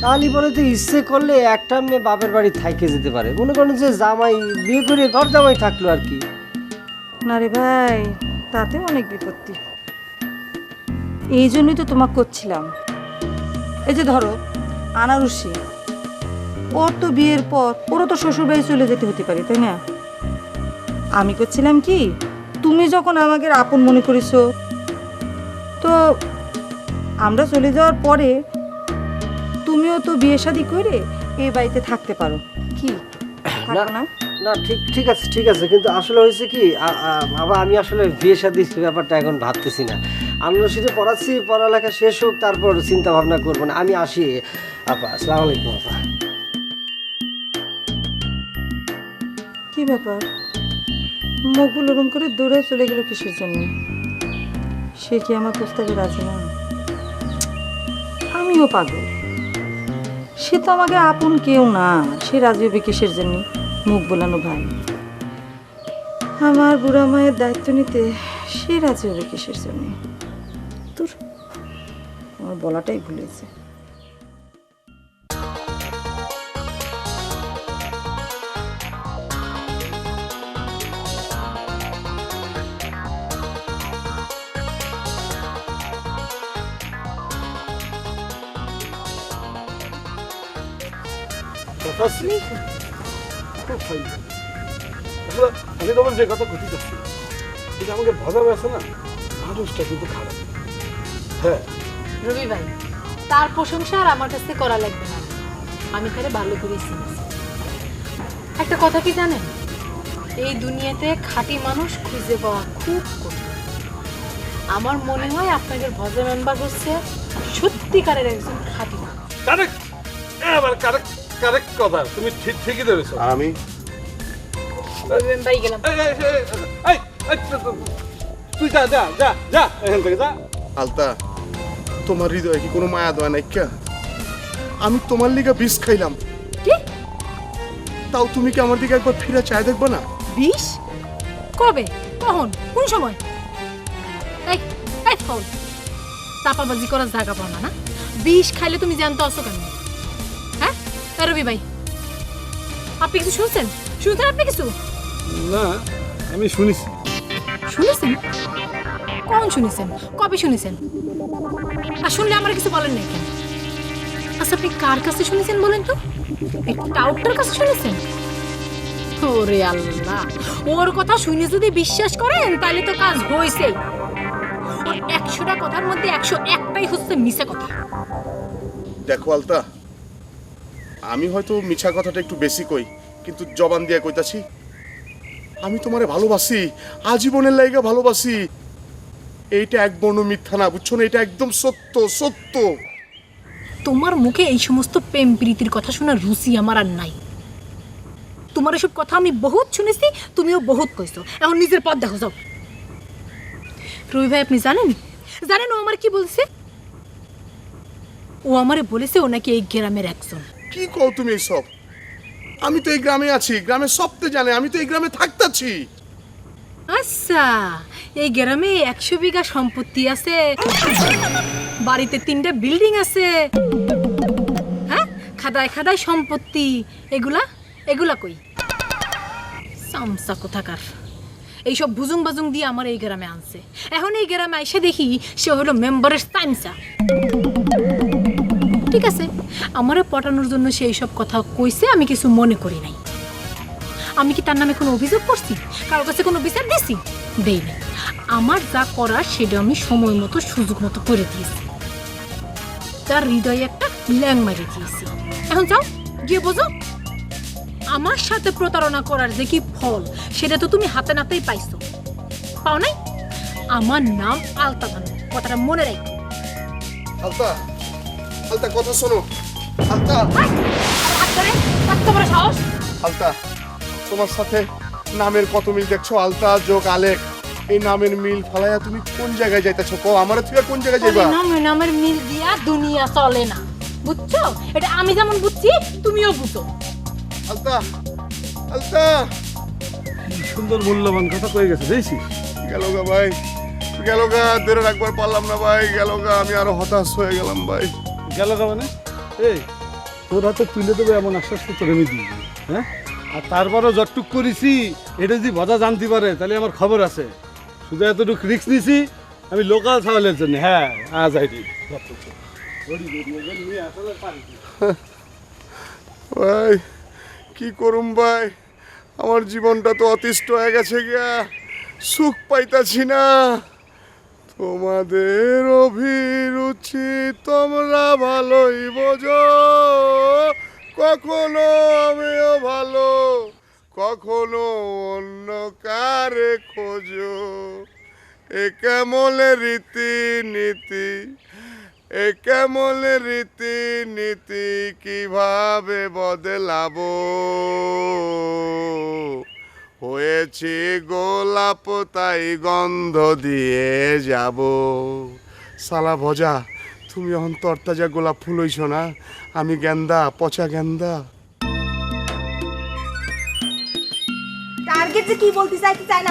তাহলে পরে তো ইচ্ছে করলে একটা মেয়ে বাপের বাড়ি থাইকে যেতে পারে। মনে করেন যে জামাই বিয়ে করে ঘর জামাই থাকলো আর কি। না রে ভাই, তাতে অনেক বিপত্তি। এই জন্যই তো তোমাকে করছিলাম। এই যে ধরো আনারসি, ওর তো বিয়ের পর ওরও তো শ্বশুর বাড়ি চলে যেতে হতে পারে, তাই না? আমি করছিলাম কি, তুমি যখন আমাকে আপন মনে করেছো, তো আমরা চলে যাওয়ার পরে তুমিও তো বিয়ে শাদী করে এই বাড়িতে থাকতে পারো, কি থাকো না? না ঠিক আছে ঠিক আছে, কিন্তু আসলে হয়েছে কি বাবা, আমি আসলে বিয়ে শাদীর ব্যাপারটা এখন ভাবতেছি না। আনারসিতে পড়াচ্ছি, পড়ালেখা শেষ হোক তারপর চিন্তা ভাবনা করবো না। আমি আসি আপা, আসসালামু আলাইকুম আপা। কি ব্যাপার, মুখগুলো ওরম করে দৌড়ে চলে গেল কিসের জন্য? সে কি আমার প্রস্তাবে রাজি না? আমিও পাগল, সে তো আমাকে আপন কেউ না, সে রাজি হবে কিসের জন্য? মুখ বোলানো ভাই, আমার বুড়া মায়ের দায়িত্ব নিতে সে রাজি হবে কিসের জন্য? তোর আমার বলাটাই ভুলেছে। আমি তোমার যে কথা ঘটি যাচ্ছি, এটা আমাকে ভাজা আছে না, মানুষটা কিন্তু খারাপ। হ্যাঁ রবি ভাই, তার প্রশংসা আর আমার কাছে করা লাগবে না, আমি তাহলে ভালো করেই চিনি। একটা কথা কি জানেন, এই দুনিয়াতে খাঁটি মানুষ খুঁজে পাওয়া খুব কঠিন। আমার মনে হয় আপনাদের ভজন মেম্বার হচ্ছে সত্যিকারের একজন খাঁটি মানুষ। কারেক্ট, এবার কারেক্ট কারেক্ট কথা, তুমি ঠিকই ধরেছো। আমি ভাই গেলাম। তুই যা যা যা যা এখান থেকে যা। আলতা, তোমার হৃদয়ে কি কোনো মায়া দয়া নাই? কে আমি তোমার লিগা বিষ খাইলাম, কি তাও তুমি কি আমার দিকে একবার ফিরে চায় দেখবে না? বিষ? কবে, কখন, কোন সময়? এই এই ফল চাপাবাজি করার জায়গা পাও না? বিষ খাইলে তুমি জানতো আসো কেন? হ্যাঁ রবি ভাই, আপনি কিছু শুনছেন? শুনছেন আপনি কিছু? না, আমি শুনেছি। শুনেছেন? কখন শুনেছেন? কবে শুনেছেন? আর শুনলে আমার কিছু বলেন না কেন? আচ্ছা, আপনি কার কাছে শুনেছেন বলেন তো? এই টাউটার কাছে শুনেছেন? ওরে আল্লাহ, ওর কথা শুনে যদি বিশ্বাস করেন তাহলে তো কাজ হয়েছেই। ওর 100টা কথার মধ্যে 101টাই হচ্ছে মিছা কথা। দেখো আলতা, আমি হয়তো মিছা কথাটা একটু বেশি কই, কিন্তু জবান দিয়ে কইতাছি, আমি তোমারে ভালোবাসি, আজীবনের লাইগা ভালোবাসি। এইটা এক বর্ণ মিথ্যা না, বুঝছো না? এটা একদম সত্য সত্য। তোমার মুখে এই সমস্ত প্রেম প্রীতির কথা শোনার রুচি আমার আর নাই। তোমার এসব কথা আমি বহুত শুনেছি, তুমিও বহুত কইছো। এখন নিজের পথ দেখো, যাও। রবি ভাই, আপনি জানেন ও আমার কি বলছে? ও আমারে বলেছে ও নাকি এই গ্রামের একজন। কি কও তুমি এইসব? আমি তো এই গ্রামে আছি, গ্রামে সব তো জানে, আমি তো এই গ্রামে থাকতাছি। আচ্ছা, এই গ্রামে 100 বিঘা সম্পত্তি আছে, বাড়িতে 3টা বিল্ডিং আছে, হ্যাঁ, খাদায় খাদায় সম্পত্তি। এগুলা কই? সামসা কোথাকার এইসব ভুজুং বাজুং দিয়ে আমার এই গ্রামে আনছে। এখন এই গ্রামে এসে দেখি সে হলো মেম্বারের সামসা। ঠিক আছে, আমারে পটানোর জন্য সে এইসব কথা কইছে, আমি কিছু মনে করি নাই। আমি কি তার নামে কোনো অভিযোগ করছি? কারোর কাছে কোনো বিচার দিছি? দেই নাই। আমার যা করার সেটা আমি সময় মতো সুযোগ মতো করে দিয়েছি। তার হৃদয়ে একটা ল্যাং মারি দিয়েছি। এখন যাও, গিয়ে বোঝো আমার সাথে প্রতারণা করার যে কি ফল সেটা তো তুমি হাতে নাতেই পাইছো। পাও নাই? আমার নাম আলতা বানু, কথাটা মনে রাখো। আলতা, আলতা কথা শোনো। আলতা, সাহস। আলতা, তোমার সাথে নামের কত মিল দেখছো? আলতা যোগ আলেক, এই নামের মিল ফালাইয়া তুমি কোন জায়গায় যাইতেছো? কও আমারে তুই কোন জায়গায় যাইবা? নামের মিল দিয়া দুনিয়া চলে না, বুঝছো? এটা আমি যেমন বুঝছি তুমিও বুঝো। আলতা, আলতা, কি সুন্দর মূল্যবান কথা কয়ে গেছে, দেখছিস? গেল গা ভাই, গেল গা, ধরে রাখবার পারলাম না ভাই, গেল গা, আমি আরো হতাশ হয়ে গেলাম ভাই। গেল গা মানে? এই তোর হাতে তুলে দেবো এমন আশ্বাস তো তোর আমি দিই, হ্যাঁ? আর তারপরও যতটুক করেছি এটা যদি ভজা জানতে পারে তাহলে আমার খবর আছে। শুধু এতটুকু রিস্ক নিছি আমি লোকাল ছাগলের জন্য। হ্যাঁ, আজ আইডি ভাই কি করুম ভাই, আমার জীবনটা তো অতিষ্ঠ হয়ে গেছে গিয়া, সুখ পাইতাছি না। তোমাদের অভিরুচি তোমরা ভালোই বোঝো, কখনো আমিও ভালো, কখনো অন্য কারে খোঁজো। এ কেমন রীতি নীতি, এ কেমন রীতি নীতি, কিভাবে বদলাবো? হয়েছি গোলাপ তাই গন্ধ দিয়ে যাব। সালা ভজা, তুমি এখন তরতাজা গোলাপ ফুল হইছ না, আমি গেন্দা, পচা গেন্দা। টার্গেট যে কি বলতে চাইতে চাই না।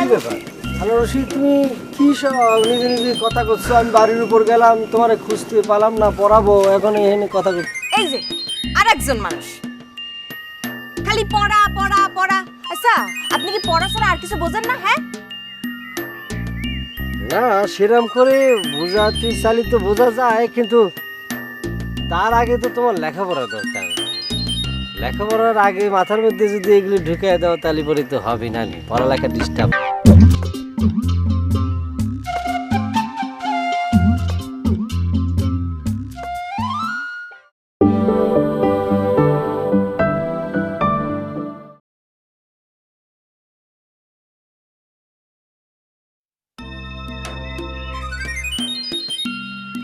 হ্যালো রশিদ, তুমি কি সব নিজে নিজে কথা করছো? আমি বাড়ির উপর গেলাম, তোমারে খুঁজতে পালাম না, পড়াবো, এখন এখানে কথা করছো। এই যে আরেকজন মানুষ খালি পড়া পড়া পড়া। আচ্ছা, আপনি কি পড়া ছাড়া আর কিছু বোঝেন না? হ্যাঁ, না সেরকম করে বোঝাতে চালি তো বোঝা যায়, কিন্তু তার আগে তো তোমার লেখাপড়া দরকার। লেখাপড়ার আগে মাথার মধ্যে যদি এগুলো ঢুকিয়ে দাও তাহলে পরে তো হবে না, পড়ালেখা ডিস্টার্ব।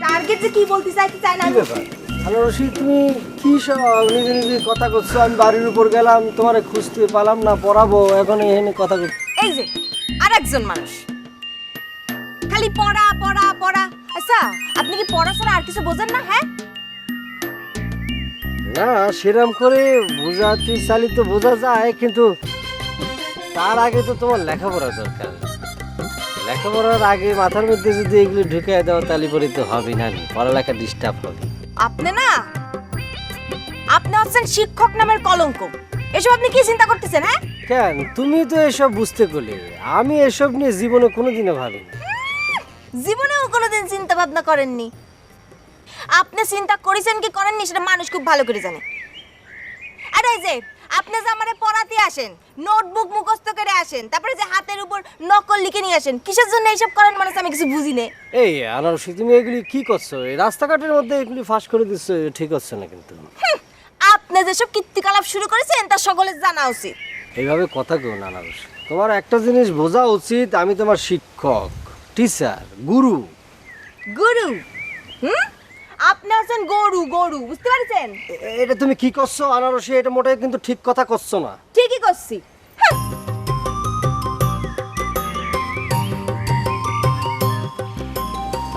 টার্গেট যে কি বলতে চাইতে চাই না। হ্যালো রশিদ, তুমি কি সব নিজে নিজে কথা করছো? আমি বাড়ির উপর গেলাম, তোমারে খুঁজতে পালাম না, পড়াবো, এখন এখানে কথা করছো। এই যে আরেকজন মানুষ খালি পড়া পড়া পড়া। আচ্ছা, আপনি কি পড়া ছাড়া আর কিছু বোঝেন না? হ্যাঁ, না সেরকম করে বোঝাতে চালি তো বোঝা যায়, কিন্তু তার আগে তো তোমার লেখাপড়া দরকার। লেখাপড়ার আগে মাথার মধ্যে যদি এগুলো ঢুকিয়ে দাও তাহলে পরে তো হবে না, পড়ালেখা ডিস্টার্ব হবে। আপনি না, আপনি হচ্ছেন শিক্ষক নামের কলঙ্ক। এসব আপনি কি চিন্তা করতেছেন? হ্যাঁ, কেন তুমি তো এসব বুঝতে করলে, আমি এসব নিয়ে জীবনে কোনোদিনও ভাবিনি। জীবনেও কোনোদিন চিন্তা ভাবনা করেননি। আপনি চিন্তা করেছেন কি করেননি সেটা মানুষ খুব ভালো করে জানে। আরে এই যে আপনি যে আমারে পড়াতে আসেন, নোটবুক মুখস্থ করে আসেন, তারপরে যে হাতের উপর নকল লিখে নিয়ে আসেন, কিসের জন্য এইসব করেন মানুষ আমি কিছু বুঝি না। এই আনারসি, তুমি এগুলি কি করছো? এই রাস্তাঘাটের মধ্যে এগুলি ফাঁস করে দিচ্ছ, ঠিক হচ্ছে না কিন্তু। আপনি যেসব কীর্তিকলাপ শুরু করেছেন তা সকলের জানা উচিত। এইভাবে কথা কেউ না আনারসি, তোমার একটা জিনিস বোঝা উচিত, আমি তোমার শিক্ষক, টিচার, গুরু। গুরু? আপনি আছেন গরু, গরু, বুঝতে পারছেন? এটা তুমি কি করছো আনারসি? এটা মোটেই কিন্তু ঠিক কথা করছো না। ঠিকই করছি।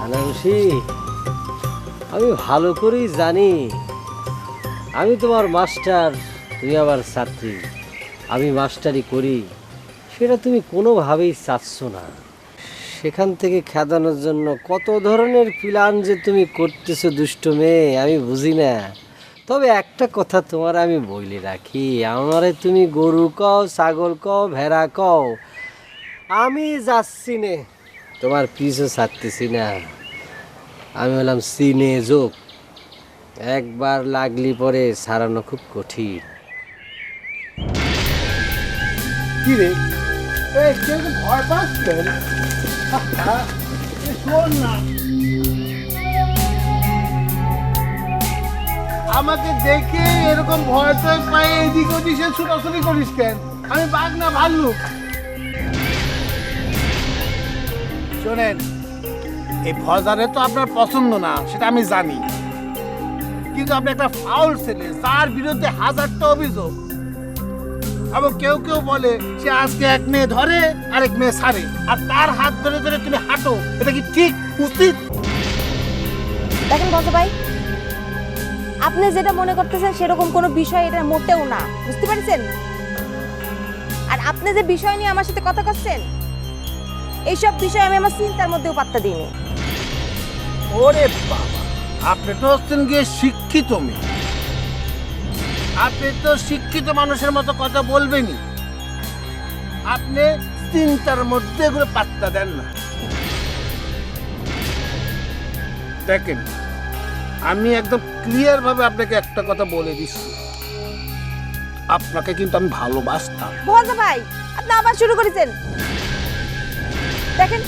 আনারসি, আমি ভালো করেই জানি আমি তোমার মাস্টার, তুমি আমার ছাত্রী। আমি মাস্টারি করি সেটা তুমি কোনোভাবেই চাচ্ছ না। সেখান থেকে খেদানোর জন্য কত ধরনের প্ল্যান যে তুমি করতেছো দুষ্ট মেয়ে, আমি বুঝি না। তবে একটা কথা তোমার আমি বলে রাখি, আমারে তুমি গরু কও, ছাগল কও, ভেড়া কও, আমি যাচ্ছি নে, তোমার পিছু ছাড়তেছি না। আমি হলাম সিনে যোগ, একবার লাগলি পরে সারানো খুব কঠিন। কি রে, এই কেউ ভয় পাচ্ছেন? শোন না, আমাকে দেখে এরকম ভয় তো পাই, এদিক ওদিক সে ছুটাছুটি করিস কেন? আমি বাঘ না ভাল্লুক? শোনেন, এই ভজারে তো আপনার পছন্দ না, সেটা আমি জানি, কিন্তু আপনি একটা ফাউল ছেলে, যার বিরুদ্ধে হাজারটা অভিযোগ। এবং কেউ কেউ বলে সে আজকে এক মেয়ে ধরে আরেক মেয়ে ছাড়ে, আর তার হাত ধরে ধরে তুমি হাঁটো, এটা কি ঠিক উচিত? দেখেন বলতে ভাই, আপনি যেটা মনে করতেছেন সেরকম কোনো বিষয় এটা মোটেও না, বুঝতে পারছেন? আর আপনি যে বিষয় নিয়ে আমার সাথে কথা করছেন, এইসব বিষয় আমি আমার চিন্তার মধ্যেও পাত্তা দিইনি। ওরে বাবা, আপনি তো হচ্ছেন গিয়ে শিক্ষিত মেয়ে, আপনি তো শিক্ষিত মানুষের মতো কথা বলবেনই, আপনি চিন্তার মধ্যে এগুলো পাত্তা দেন না। দেখেন, আমি একদম ক্লিয়ার ভাবে আপনাকে একটা কথা বলে দিচ্ছি, আপনাকে কিন্তু আমি ভালোবাসতাম। ভজা ভাই, আপনি আবার শুরু করেছেন। দেখেন,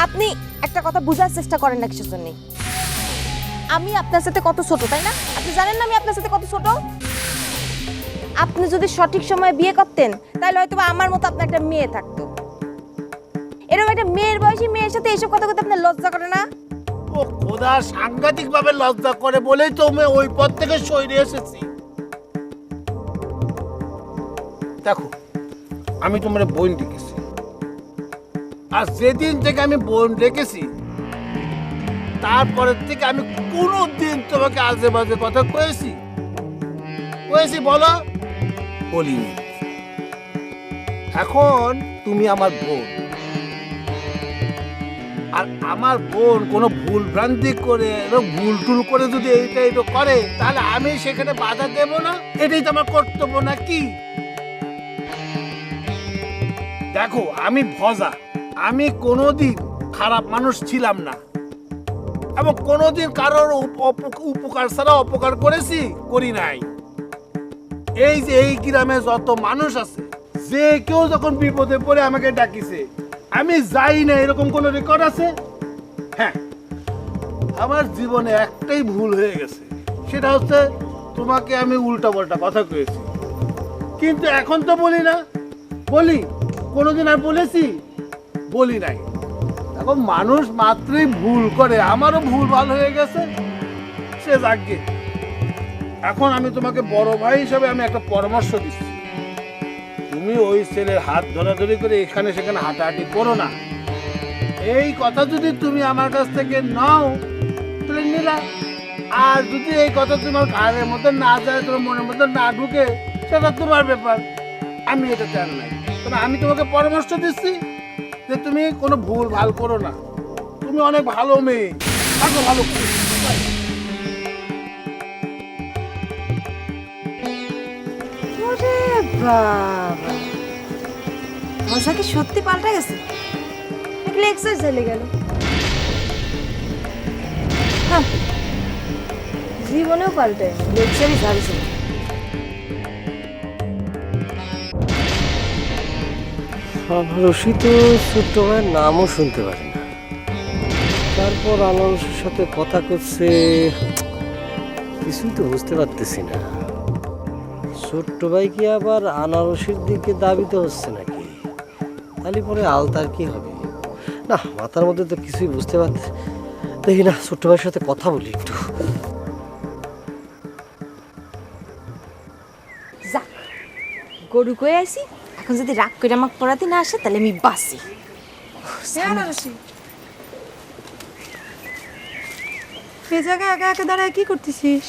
আপনি একটা কথা বোঝার চেষ্টা করেন না কিছুর জন্য। আমি আপনার সাথে কত ছোট, তাই না? আপনি জানেন না আমি আপনার সাথে কত ছোট? আপনি যদি সঠিক সময়ে বিয়ে করতেন তাহলে হয়তো আমার মতো আপনার একটা মেয়ে থাকতো। এরকম একটা মেয়ের বয়সী মেয়ের সাথে এইসব কথা বলতে আপনার লজ্জা করে না? ও খোদা, সাংঘাতিক ভাবে লজ্জা করে বলেই তো আমি ওই পথ থেকে সরে এসেছি। দেখো, আমি তোমার বোন ডেকেছি, আর যেদিন থেকে আমি বোন ডেকেছি তারপরের থেকে আমি কোনোদিন তোমাকে আজে বাজে কথা কয়েছি? বলো? বলিনি। এখন তুমি আমার বোন, আর আমার বোন কোনো ভুল ভ্রান্তি করে, ভুল টুল করে যদি এইটা করে, তাহলে আমি সেখানে বাধা দেব না? এটাই তো আমার কর্তব্য নাকি? দেখো, আমি ভজা, আমি কোনোদিন খারাপ মানুষ ছিলাম না, এবং কোনোদিন কারোর উপকার ছাড়া অপকার করি নাই। এই যে এই গ্রামে যত মানুষ আছে, যে কেউ যখন বিপদে পড়ে আমাকে ডাকিছে, আমি যাই না, এরকম কোন রেকর্ড আছে? হ্যাঁ, আমার জীবনে একটাই ভুল হয়ে গেছে, সেটা হচ্ছে তোমাকে আমি উল্টা পাল্টা কথা কয়েছি। কিন্তু এখন তো বলি না। বলি? কোনোদিন আর বলেছি? বলি নাই। এখন মানুষ মাত্রই ভুল করে, আমারও ভুল ভালো হয়ে গেছে, সে যাকে। এখন আমি তোমাকে বড় ভাই হিসাবে আমি একটা পরামর্শ দিচ্ছি, তুমি ওই ছেলের হাত ধরাধরি করে এখানে সেখানে হাঁটাহাঁটি করো না। এই কথা যদি তুমি আমার কাছ থেকে নাও তাহলে নিলা, আর যদি এই কথা তোমার কানের মধ্যে না যায়, তোমার মনের মধ্যে না ঢুকে, সেটা তোমার ব্যাপার, আমি এটা চান নাই। তবে আমি তোমাকে পরামর্শ দিচ্ছি যে তুমি কোনো ভুল ভাল করো না, তুমি অনেক ভালো মেয়ে, ভালো ওরে বাবা, মজা কি সত্যি পাল্টে গেছে? নাকি এক্সারসাইজ চলে গেল? হ্যাঁ, জীবনেও পাল্টে লেকচারই ঝাড়ছে। আনারসি তো ছোট্ট ভাইয়ের নামও শুনতে পারে না, তারপর আনারসির সাথে কথা করছে, কিছুই তো বুঝতে পারতেছি না। ছোট্ট ভাই কি আবার আনারসির দিকে দাবিতে হচ্ছে নাকি? তাহলে পরে আলতার কি হবে? না, মাথার মধ্যে তো কিছুই বুঝতে পারতে, দেখি না ছোট্ট ভাইয়ের সাথে কথা বলি একটু। যা, গরু কয়ে আইছি, এখন যদি রাগ করে আমাকে পড়াতে না আসে তাহলে আমি বাসি। এ জায়গায় একা একা দাঁড়ায় কি করতেছিস?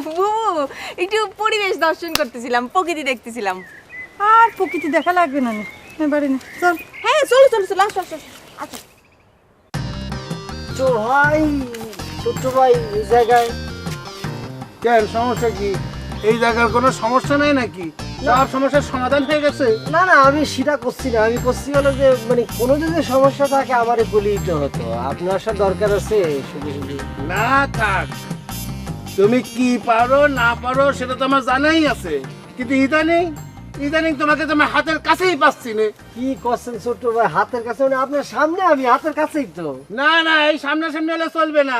বুবু, একটু পরিবেশ দর্শন করতেছিলাম, প্রকৃতি দেখতেছিলাম। আর প্রকৃতি দেখা লাগবে না, বাড়ি না, চল। হ্যাঁ, চলো চলো চলো, আসো আসো। আচ্ছা তো ভাই, ছোট্ট ভাই এই জায়গায় কেন, সমস্যা কি? এই জায়গার কোনো সমস্যা নাই নাকি? সব সমস্যার সমাধান হয়ে গেছে? না না, আমি সেটা করছি না, আমি করছি হলো যে মানে কোনো যদি সমস্যা থাকে আমারে বলেই তো হতো, আপনার সাথে দরকার আছে শুধু শুধু। না থাক, তুমি কি পারো না পারো সেটা তো আমার জানাই আছে, কিন্তু ইদানিং ইদানিং তোমাকে তোমার হাতের কাছেই পাচ্ছি না। কি করছেন ছোট্ট ভাই? হাতের কাছে মানে আপনার সামনে, আমি হাতের কাছেই তো। না না, এই সামনাসামনি হলে চলবে না,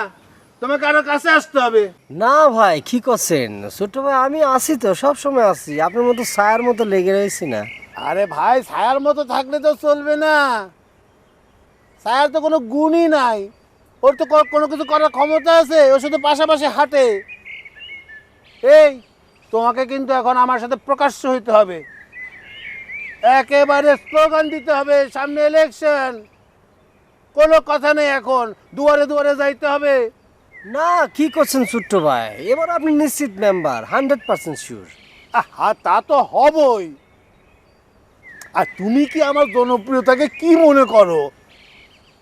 তোমাকে আরো কাছে আসতে হবে। না ভাই, কি করছেন ছোট্ট ভাই? আমি আছি তো, সব সময় আছি, আপনার মতো ছায়ার মতো লেগে রয়েছি না। আরে ভাই, ছায়ার মতো থাকলে তো চলবে না, ছায়ার তো কোনো গুণই নাই, ওর তো কোনো কিছু করার ক্ষমতা আছে, ওর সাথে পাশাপাশি হাঁটে। এই, তোমাকে কিন্তু এখন আমার সাথে প্রকাশ্য হইতে হবে, একেবারে স্লোগান দিতে হবে, সামনে ইলেকশন, কোনো কথা নেই, এখন দুয়ারে দুয়ারে যাইতে হবে। না, কি করছেন ছোট্ট ভাই? এবার আপনি নিশ্চিত মেম্বার, 100% শিওর। হ্যাঁ, তা তো হবই। আর তুমি কি আমার জনপ্রিয়তাকে কি মনে করো?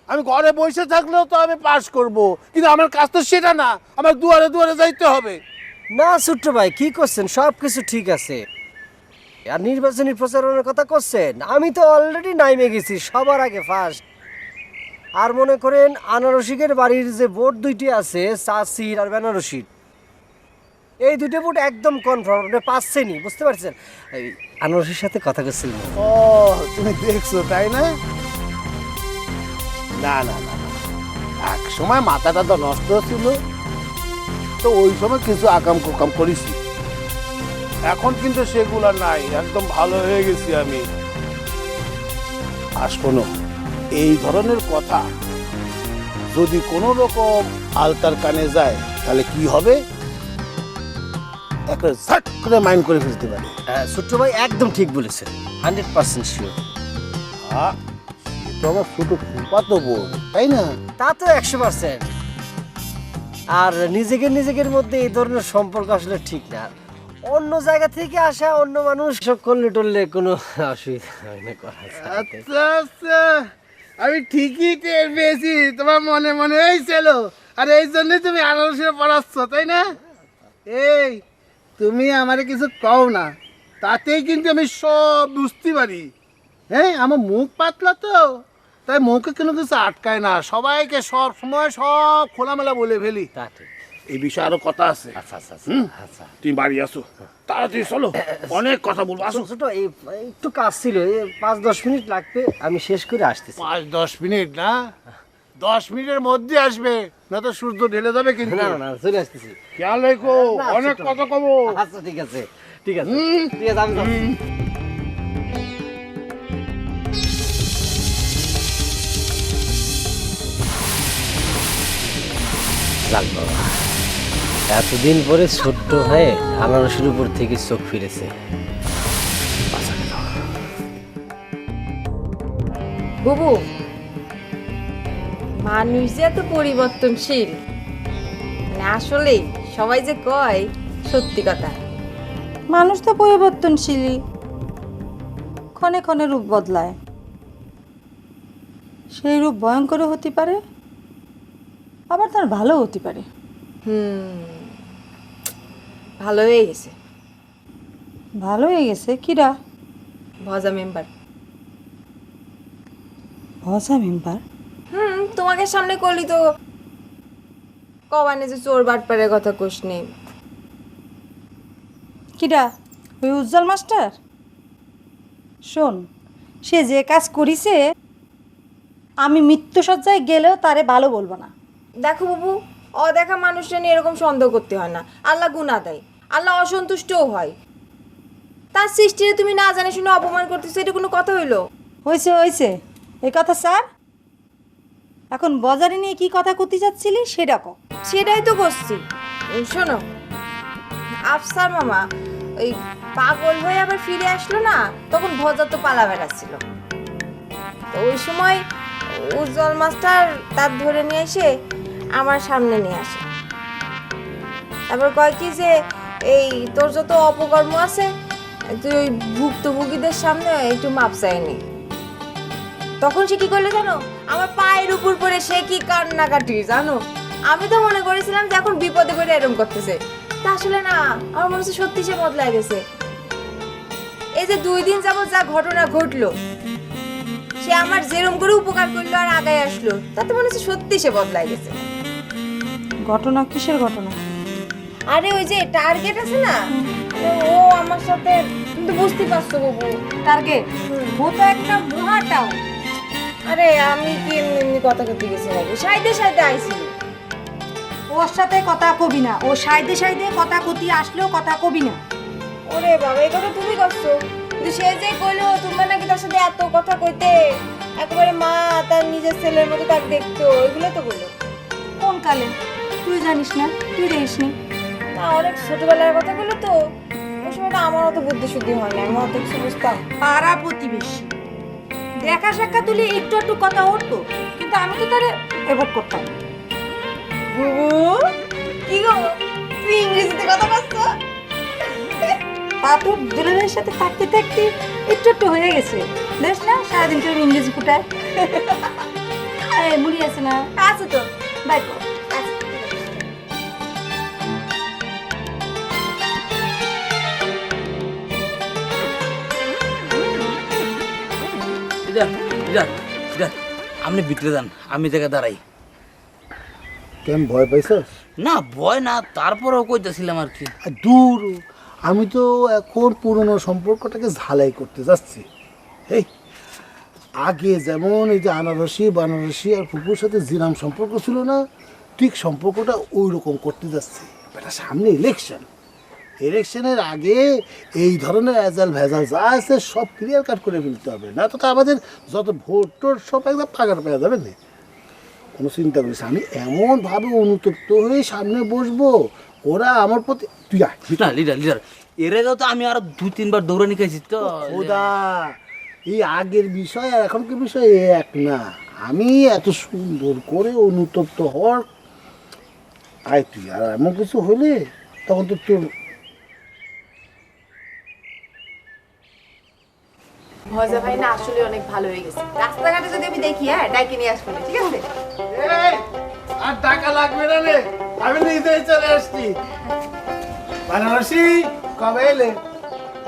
আমি ঘরে বসে থাকলেও তো আমি পাস করব, কিন্তু আমার কাজ তো সেটা না, আমার দুয়ারে দুয়ারে যাইতে হবে। না ছোট্ট ভাই, কি করছেন? সব কিছু ঠিক আছে, আর নির্বাচনী প্রচারণার কথা করছেন, আমি তো অলরেডি নাইমে গেছি সবার আগে ফার্স্ট। আর মনে করেন আনারসিকের বাড়ির যে ভোট দুইটি আছে, চাষির আর বেনারসির, এই দুটো ভোট একদম কনফার্ম, আপনি পাচ্ছেনই, বুঝতে পারছেন? এই আনারসির সাথে কথা করছিলেন। ও, তুমি দেখছো তাই না? না না না, এক সময় মাথাটা তো নষ্ট ছিল, তো ওই সময় কিছু আকাম কুকাম করেছি, এখন কিন্তু সেগুলো নাই, একদম ভালো হয়ে গেছি আমি। আর শোনো, এই ধরনের কথা যদি কোনো রকম আলতার কানে যায় তাহলে কি হবে, একটা ঝট করে মাইন্ড করে ফেলতে পারে। ছোট্ট ভাই একদম ঠিক বলেছেন, 100% শিওর। তো আমার ছোট ফুফাতো বোন, তাই না? তা তো 100%। আর নিজেদের মধ্যে এই ধরনের সম্পর্ক আসলে ঠিক না, অন্য জায়গা থেকে আসা অন্য মানুষ সব করলে টললে কোনো অসুবিধা হয় না করা যায়। আচ্ছা আচ্ছা, আমি ঠিকই টের পেয়েছি, তোমার মনে মনে হয়েছিল, আর এই জন্যই তুমি আনারসে পড়াচ্ছ, তাই না? এই, তুমি আমারে কিছু কও না, তাতেই কিন্তু আমি সব বুঝতে পারি। হ্যাঁ, আমার মুখ পাতলা তো, তাই মুখে কোনো কিছু আটকায় না, সবাইকে সব সময় সব খোলামেলা বলে ফেলি। তা ঠিক। এই বিষয়ে আরো কথা আছে। আচ্ছা আচ্ছা আচ্ছা, তুমি বাড়ি আসো, তাড়াতাড়ি চলো, অনেক কথা বলবো, আসো। ছোট একটু কাজ ছিল, 5-10 মিনিট লাগবে, আমি শেষ করে আসতেছি। 5-10 মিনিট না, 10 মিনিটের মধ্যে আসবে, না তো সূর্য ঢেলে যাবে কিন্তু। না না, চলে আসতেছি। খেয়াল রেখো, অনেক কথা কব। আচ্ছা ঠিক আছে, ঠিক আছে, ঠিক আছে, আমি যাচ্ছি। যাক বাবা, এতদিন পরে ছোট্ট হয়ে আনারসের উপর থেকে চোখ ফিরেছে। বুবু, মানুষ যে এত পরিবর্তনশীল, আসলেই সবাই যে কয় সত্যি কথা। মানুষ তো পরিবর্তনশীলই, ক্ষণে ক্ষণে রূপ বদলায়, সেই রূপ ভয়ঙ্কর হতে পারে, আবার তার ভালো হতে পারে। ভালো হয়ে গেছে। ভালো হয়ে গেছে কিরা? ভজা মেম্বার। ভজা মেম্বার? তোমাকে সামনে করলি তো কবানে যে চোর বাটপারের কথা কোষ নেই। কিরা? ওই উজ্জ্বল মাস্টার? শোন, সে যে কাজ করিছে আমি মৃত্যুসজ্জায় গেলেও তারে ভালো বলবো না। দেখো বাবু, অদেখা মানুষটা নিয়ে এরকম সন্দেহ করতে হয় না। আল্লাহ গুনাহ দেয়, আল্লাহ অসন্তুষ্টও হয়। তার সৃষ্টিরে তুমি না জানে শুনে অপমান করতেছো, এটা কোনো কথা হইলো? হয়েছে হয়েছে, এই কথা স্যার। এখন বাজারে নিয়ে কি কথা করতে যাচ্ছিলি সেটা কও। সেটাই তো করছি। শোনো, আফসার মামা ওই পাগল হয়ে আবার ফিরে আসলো না, তখন ভজা তো পালা বেড়াচ্ছিল। তো ওই সময় উজ্জ্বল মাস্টার তার ধরে নিয়ে এসে আমার সামনে নিয়ে আসে। তারপর কয় কি যে এই তোর যত অপকর্ম আছে তুই ওই ভুক্তভোগীদের সামনে একটু মাপ চাইনি। তখন সে কি করলো জানো? আমার পায়ের উপর পড়ে সে কি কান্নাকাটি জানো। আমি তো মনে করেছিলাম যে এখন বিপদে পড়ে এরকম করতেছে, তা আসলে না, আমার মনে হচ্ছে সত্যি সে বদলায় গেছে। এই যে 2 দিন যাবত যা ঘটনা ঘটলো, সে আমার যেরকম করে উপকার করলো আর আগায় আসলো, তাতে মনে হচ্ছে সত্যি সে বদলায় গেছে। ঘটনা কিসের ঘটনা? আরে ওই যে টার্গেট আছে না, ও আমার সাথে, তুমি তো বুঝতে পারছো বাবু। টার্গেট ও তো একটা মহাটাও। আরে আমি কি এমনি এমনি কথা করতে গেছি নাকি? সাইডে সাইডে আইছি। ওর সাথে কথা কবি না, ও সাইডে সাইডে কথা কতি আসলেও কথা কবি না। ওরে বাবা, এই কথা তুমি করছো? কিন্তু সে যে কইলো তোমরা নাকি তার সাথে এত কথা কইতে, একেবারে মা তার নিজের ছেলের মতো তাকে দেখতো, ওইগুলো তো বললো। কোন কালে? তুই জানিস না? তুই দেখিসনি? না, অনেক ছোটবেলার কথা বললো তো, ওই সময়টা আমার অত বুদ্ধি শুদ্ধি হয় না, আমি অত কিছু বুঝতাম। পাড়া প্রতিবেশী দেখা সাক্ষাৎ তুলে একটু একটু কথা উঠতো, কিন্তু আমি তো তারে এভয়েড করতাম। বুবু, কি গো, তুই ইংরেজিতে কথা বলছো? তা তো দুলালের সাথে থাকতে থাকতে একটু একটু হয়ে গেছে। দেখ না, সারাদিন কেউ ইংরেজি ফুটায়। মুড়ি আছে না? আছে তো, বাই কর। আপনি ভিতরে যান, আমি জায়গায় দাঁড়াই। কেন ভয় পাইছস? না ভয় না, তারপরেও কইতেছিলাম আর কি। দূর, আমি তো এখন পুরনো সম্পর্কটাকে ঝালাই করতে যাচ্ছি। এই আগে যেমন এই যে বানারসি আর ফুপুর সাথে জিরাম সম্পর্ক ছিল না, ঠিক সম্পর্কটা ওই রকম করতে যাচ্ছি। এটা সামনে ইলেকশনের আগে এই ধরনের ভেজাল যা আছে সব ক্লিয়ার কাট করে ফেলতে হবে, না তো আমাদের যত ভোট টোট সব একদম পাকার পেয়ে যাবে না। কোনো চিন্তা করিস, আমি এমনভাবে অনুতপ্ত হয়ে সামনে বসবো, ওরা আমার প্রতি তুই না লিডার এর আগেও তো আমি আরো 2-3 বার দৌড়ানি খাইছি তো। খোদা, এই আগের বিষয় আর এখনকার বিষয় এক না। আমি এত সুন্দর করে অনুতপ্ত হওয়ার আয় তুই, আর এমন কিছু হলে তখন তো তোর ভজা ভাই না আসলে অনেক ভালো হয়ে গেছে। রাস্তাঘাটে যদি আমি দেখি, হ্যাঁ, ডাইকে নিয়ে আসবো, ঠিক আছে? আর টাকা লাগবে না রে, আমি নিজেই চলে আসছি। বানারসি কবে এলে?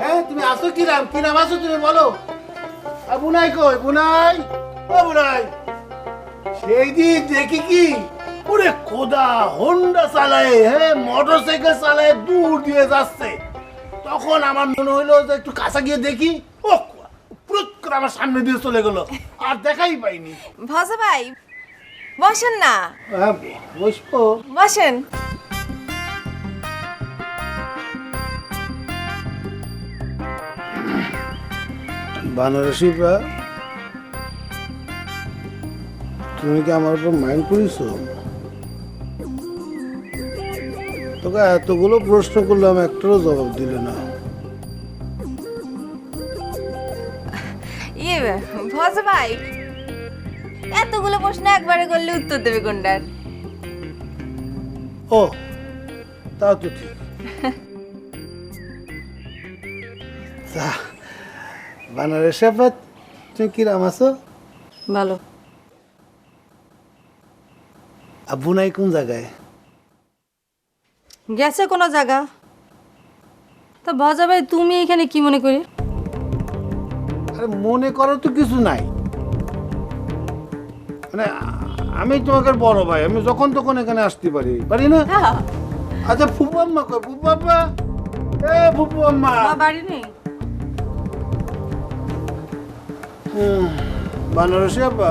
হ্যাঁ, তুমি আসো কি নাম আসো তুমি বলো। আর বুনাই কই? বুনাই, ও বুনাই, সেই দিন দেখি কি ওরে খোদা হোন্ডা চালায়, হ্যাঁ মোটর সাইকেল চালায় দূর দিয়ে যাচ্ছে। তখন আমার মনে হইলো যে একটু কাছে গিয়ে দেখি, ও পুরুত করে আমার সামনে দিয়ে চলে গেল, আর দেখাই পাইনি। ভজা ভাই বসেন না। বসবো? বসেন। বানারসি বা তুমি কি আমার উপর মাইন্ড করিস? তোকে এতগুলো প্রশ্ন করলাম, একটারও জবাব দিলে না। ভজা ভাই এতগুলো প্রশ্ন একবারে করলে উত্তর দেবে কোনটার? ও তাও তো ঠিক। বানারসি আপা, তুমি কিরাম আছো? ভালো। আব্বু নাই কোন জায়গায়? গেছে কোনো জায়গা, তা ভজা ভাই তুমি এখানে কি মনে করে? আরে মনে করো তো কিছু নাই, মানে আমি তোমাকে বড় ভাই, আমি যখন তখন এখানে আসতে পারি, পারি না? আচ্ছা ফুপু আম্মা কই? ফুপু আম্মা, এ ফুপু আম্মা। বাড়ি নেই। বানারসি আব্বা,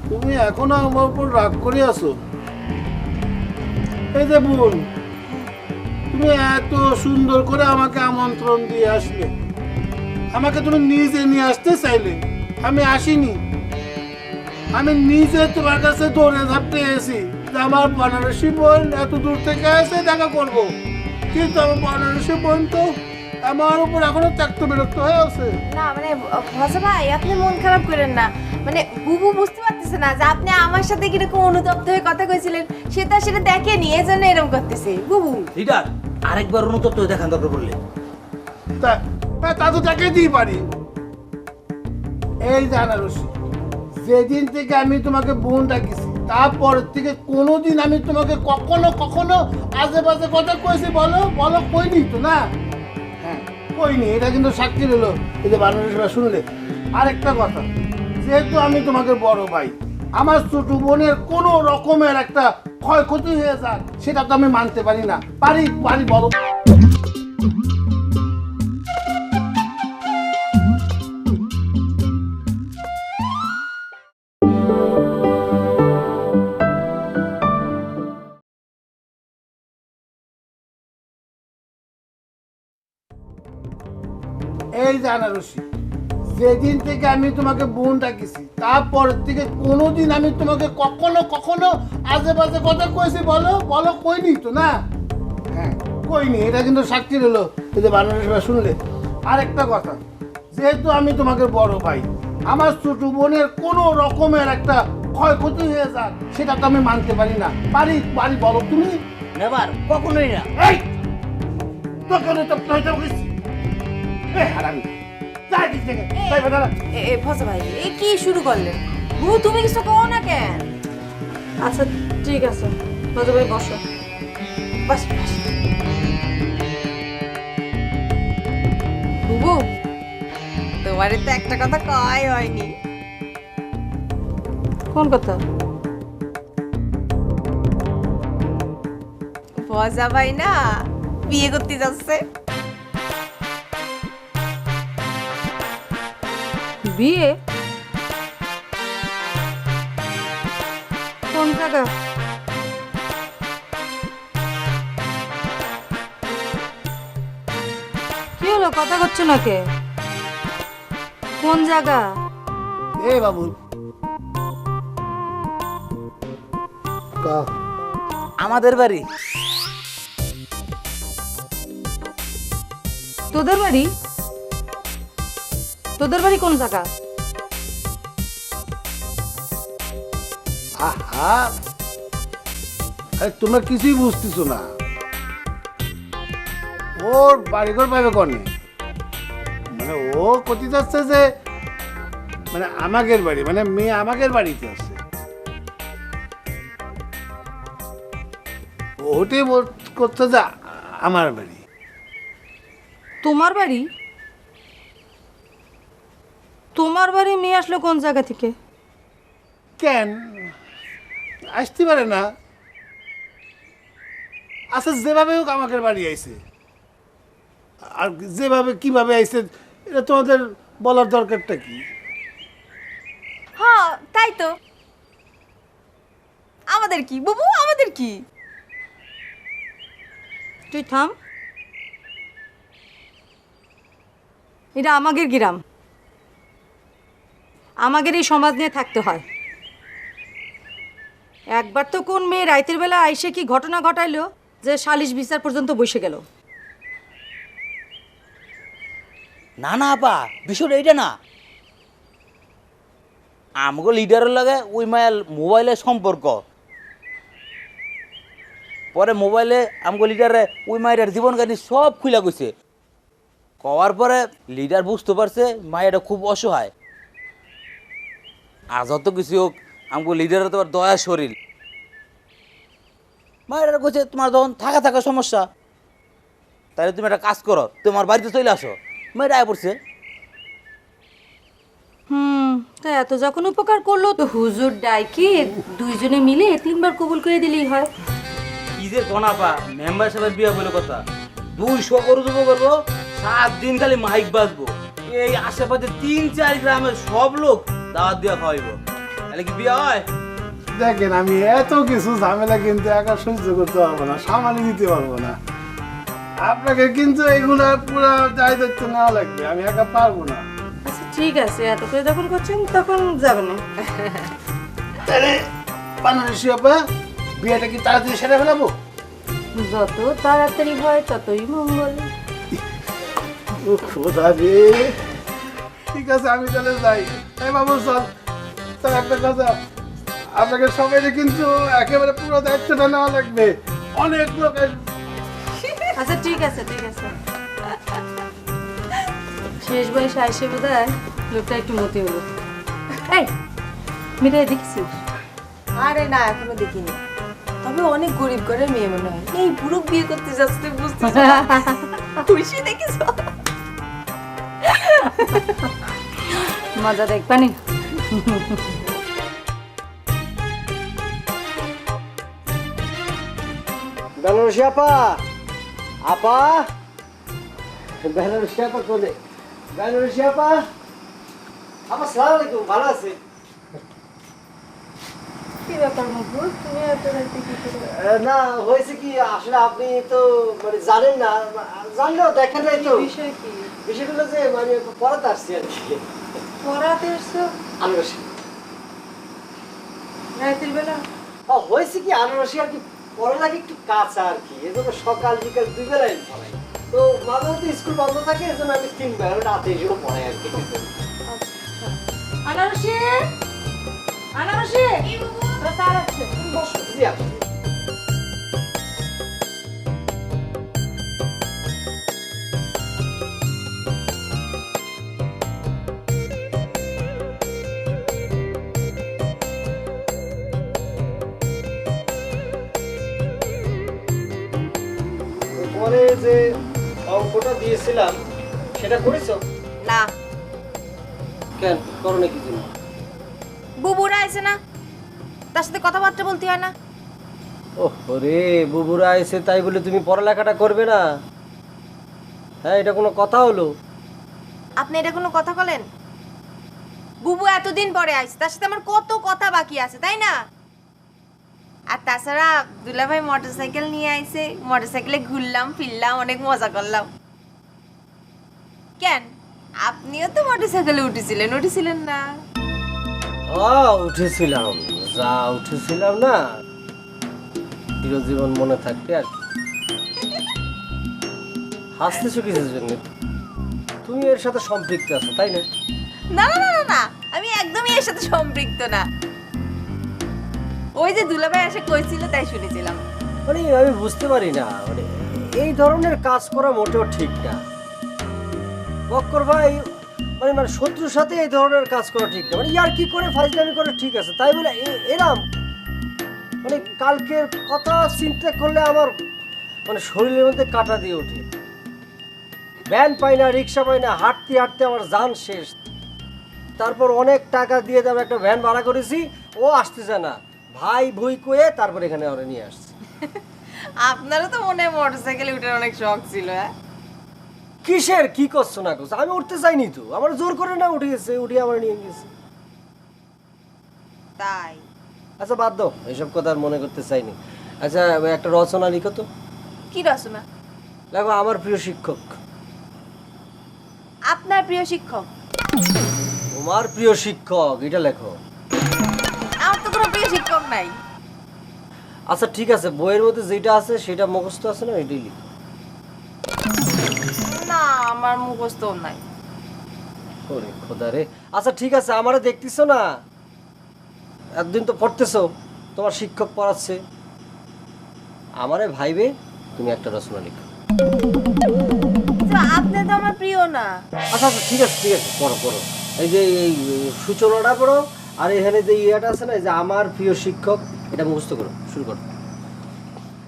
তুমি এখনো আমার উপর রাগ করে আছো? এই যে বোন, তুমি এত সুন্দর করে আমাকে আমন্ত্রণ দিয়ে আসলে, আমাকে তুমি নিজে নিয়ে আসতে চাইলে, আমি আসিনি। আমি নিজে তোমার কাছে দৌড়ে ধাপতে এসেছি যে আমার বানারসি বোন এত দূর থেকে এসে দেখা করব, কিন্তু আমার বানারসি বোন তো আমার উপর এখনো ত্যাক্ত বিরক্ত হয়ে আছে। না মানে ভজা ভাই আপনি মন খারাপ করেন না, মানে বুবু বুঝতে পারতেছে না যে আপনি আমার সাথে কিরকম অনুতপ্ত হয়ে কথা কইছিলেন, সেটা দেখেনি, এজন্য এরকম করতেছে বুবু। লিডার আরেকবার অনুতপ্ত হয়ে দেখান দরকার পড়লে। তা তো দেখাইতেই পারি। এই বানারসি, যেদিন থেকে আমি তোমাকে বোন ডাকিছি তারপর থেকে কোনোদিন আমি তোমাকে কখনো কখনো আজে বাজে কথা কইছি? বলো বলো, কইনি তো না? হ্যাঁ কইনি, এটা কিন্তু সাক্ষী রইল এই যে বানারসিরা শুনলে। আরেকটা কথা, যেহেতু আমি তোমাকে বড় ভাই, আমার ছোট বোনের কোনো রকমের একটা ক্ষয়ক্ষতি হয়ে যাক সেটা তো আমি মানতে পারি না। পারি পারি বলো। এই বানারসি, যেদিন থেকে আমি তোমাকে বোন ডাকিছি তারপর থেকে কোনোদিন আমি তোমাকে কখনো কখনো আজে বাজে কথা কইছি? বলো বলো, কইনি তো না? হ্যাঁ কইনি, এটা কিন্তু সাক্ষী রইলো এই যে বানারসিরা শুনলে। আরেকটা কথা, যেহেতু আমি তোমাকে বড় ভাই, আমার ছোট বোনের কোনো রকমের একটা ক্ষয়ক্ষতি হয়ে যাক সেটা তো আমি মানতে পারি না। পারি পারি বলো তুমি? নেবার কখনোই না। এই তোকে তো কইছি, এ হারামি, যাই দিক থেকে, যাই বেটা। ভজা ভাই এ কি শুরু করলেন? বুবু তুমি কিছু কও না কেন? আচ্ছা ঠিক আছে, ভজা ভাই বসো। বাস বাস। বুবু তোমারে তো একটা কথা কয় হয়নি। কোন কথা? ভজা ভাই না বিয়ে করতে যাচ্ছে। বিয়ে? কোন জায়গা? কি হলো, কথা করছো না কে? কোন জায়গা? এ বাবু, আমাদের বাড়ি। তোদের বাড়ি? তোদের বাড়ি কোন জায়গা? আহা, আরে তোমরা কিছুই বুঝতেছো না। ওর বাড়িঘর পাবে কনে, মানে ও কতি যাচ্ছে যে মানে আমাদের বাড়ি, মানে মেয়ে আমাদের বাড়িতে আছে, ওটাই করছে যে আমার বাড়ি। তোমার বাড়ি? তোমার বাড়ি মেয়ে আসলো কোন জায়গা থেকে? কেন আসতে পারে না? আচ্ছা যেভাবে হোক আমাদের বাড়ি আইছে, আর যেভাবে কিভাবে আইছে এটা তোমাদের বলার দরকারটা কি? হ্যাঁ তাই তো, আমাদের কি বুবু, আমাদের কি? তুই থাম, এটা আমাদের গ্রাম, আমাদের এই সমাজ নিয়ে থাকতে হয়। একবার তো কোন মেয়ে রাতের বেলা আইসে কি ঘটনা ঘটাইলো যে সালিশ বিচার পর্যন্ত বসে গেল। না না আপা, বিষয়টা এইটা না। আমগো লিডারের লাগে ওই মায়ের মোবাইলে সম্পর্ক, পরে মোবাইলে আমগো লিডারে ওই মায়ের জীবন কাহিনী সব খুলে গেছে। কওয়ার পরে লিডার বুঝতে পারছে মায়েরা খুব অসহায়। আর যত কিছু হোক আমগো লিডারের তো দয়া শরীর। মায়েরা কইছে তোমার যখন থাকা সমস্যা, তাহলে তুমি একটা কাজ করো, তোমার বাড়িতে চলে আসো। মেয়েটা আয় পড়ছে। তা এত যখন উপকার করলো তো হুজুর ডাইকে দুইজনে মিলে 3বার কবুল করে দিলেই হয়। কি যে কোনাপা, মেম্বার সাহেবের বিয়ে বলে কথা। 200 করবো করবো, 7 দিন খালি মাইক বাজবো। এই আশেপাশে 3-4 গ্রামের সব লোক দাওয়াত দিয়ে খাওয়াইব। তাহলে কি বিয়ে হয়? দেখেন আমি এত কিছু ঝামেলা কিন্তু একা সহ্য করতে পারবো না, সামাল দিতে পারবো না। আপনাকে কিন্তু এগুলা পুরো দায়িত্ব নেওয়া লাগবে, আমি একা পারবো না। আচ্ছা ঠিক আছে, এত করে যখন করছেন তখন যাবে না। তাহলে বানারসি আপা বিয়েটা কি তাড়াতাড়ি সেরে ফেলাবো? যত তাড়াতাড়ি হয় ততই মঙ্গল। ও খোদা রে, ঠিক আছে আমি তাহলে যাই। এই বাবু চল, তার একটা কথা, আপনাকে সবাইকে কিন্তু একেবারে পুরো দায়িত্বটা নেওয়া লাগবে। অনেক লোক আচ্ছা ঠিক আছে ঠিক আছে। শেষ বয়সে আসে বোধ হয় লোকটা একটু মতি হলো। এই মিটাই দেখছিস? আরে না, এখনো দেখিনি। তবে অনেক গরিব ঘরের মেয়ে মনে হয়। এই পুরো বিয়ে করতে যাচ্ছে, বুঝতেছ? খুশি দেখিস? মজা দেখবানি। বেনারসি আপা, আপা বেনারসি আপা কোনে? বেনারসি আপা, আপা সালাম আলাইকুম, ভালো আছে? কি ব্যাপার মকবুল, তুমি এত রাতে কি করে? না হয়েছে কি, আসলে আপনি তো মানে জানেন না, জানলেও দেখা যায় তো। বিষয় কি? বিষয়টা হলো যে মানে পড়াতে আসছি আর কি। পড়াতে এসছো আনারসি রাতের বেলা? হয়েছে কি, আনারসি আর কি পড়া লাগে একটু কাঁচা আর কি, এজন্য সকাল বিকাল 2 বেলায় পড়াই। তো মাঝে মধ্যে স্কুল বন্ধ থাকে, এজন্য আমি 3 বেলা রাতে এসেও পড়াই আর কি। আনারসি, আনারসি, তোরা তার আছে, তুমি বসো। জি আপা। তোমার যে অঙ্কটা দিয়েছিলাম সেটা করেছো? না। কেন করো না? কি জন্য? বুবুরা আছে না, তার সাথে কথাবার্তা বলতে হয় না? ওরে বুবুরা এসে তাই বলে তুমি পড়ালেখাটা করবে না? হ্যাঁ, এটা কোনো কথা হলো? আপনি এটা কোনো কথা বলেন? বুবু এতদিন পরে আইছে, তার সাথে আমার কত কথা বাকি আছে, তাই না? আর তাছাড়া দুলাভাই মোটরসাইকেল নিয়ে আইছে, মোটরসাইকেলে ঘুরলাম ফিরলাম, অনেক মজা করলাম। কেন, আপনিও তো মোটরসাইকেলে উঠেছিলেন না? উঠেছিলাম, যা উঠেছিলাম না, চিরজীবন মনে থাকতে। আর হাসতেছো কিসের জন্য? তুমি এর সাথে সম্পৃক্ত আছো, তাই না? না না না না, আমি একদমই এর সাথে সম্পৃক্ত না। ওই যে দুলাভাই এসে কইছিল তাই শুনেছিলাম। মানে আমি বুঝতে পারি না, মানে এই ধরনের কাজ করা মোটেও ঠিক না। বক্কর ভাই, মানে মানে শত্রুর সাথে এই ধরনের কাজ করা ঠিক না। মানে ইয়ার কি করে ফাইজলামি করে ঠিক আছে, তাই বলে এরাম মানে কালকের কথা চিন্তা করলে আমার মানে শরীরের মধ্যে কাঁটা দিয়ে ওঠে। ভ্যান পাই না, রিক্সা পাই না, হাঁটতে হাঁটতে আমার জান শেষ। তারপর অনেক টাকা দিয়ে আমি একটা ভ্যান ভাড়া করেছি, ও আসতেছে না, ভাই ভুই কয়ে তারপর এখানে ওরা নিয়ে আসছে। আপনারও তো মনে হয় মোটরসাইকেলে উঠার অনেক শখ ছিল। হ্যাঁ, কিসের কি করছো না করছো, আমি উঠতে চাইনি তো, আমার জোর করে না উঠে গেছে, উঠে আমার নিয়ে গেছে। তাই? আচ্ছা বাদ দাও, এইসব কথা আর মনে করতে চাইনি। আচ্ছা একটা রচনা লিখো তো। কি রচনা? দেখো, আমার প্রিয় শিক্ষক। আপনার প্রিয় শিক্ষক? তোমার প্রিয় শিক্ষক, এটা লেখো। আমার তো কোনো প্রিয় শিক্ষক নাই। আচ্ছা ঠিক আছে, বইয়ের মধ্যে যেটা আছে সেটা মুখস্থ আছে না, এটাই লিখো। না, আমার মুখস্থ নাই। ওরে খোদা রে। আচ্ছা ঠিক আছে, আমারে দেখতেছো না, এতদিন তো পড়তেছো, তোমার শিক্ষক পড়াচ্ছে, আমারে ভাইবে তুমি একটা রচনা লিখো। আপনি তো আমার প্রিয় না। আচ্ছা আচ্ছা ঠিক আছে ঠিক আছে, পড়ো পড়ো। এই যে এই সূচনাটা পড়ো, আর এখানে যে ইয়েটা আছে না, এই যে আমার প্রিয় শিক্ষক, এটা মুখস্থ করো, শুরু করো।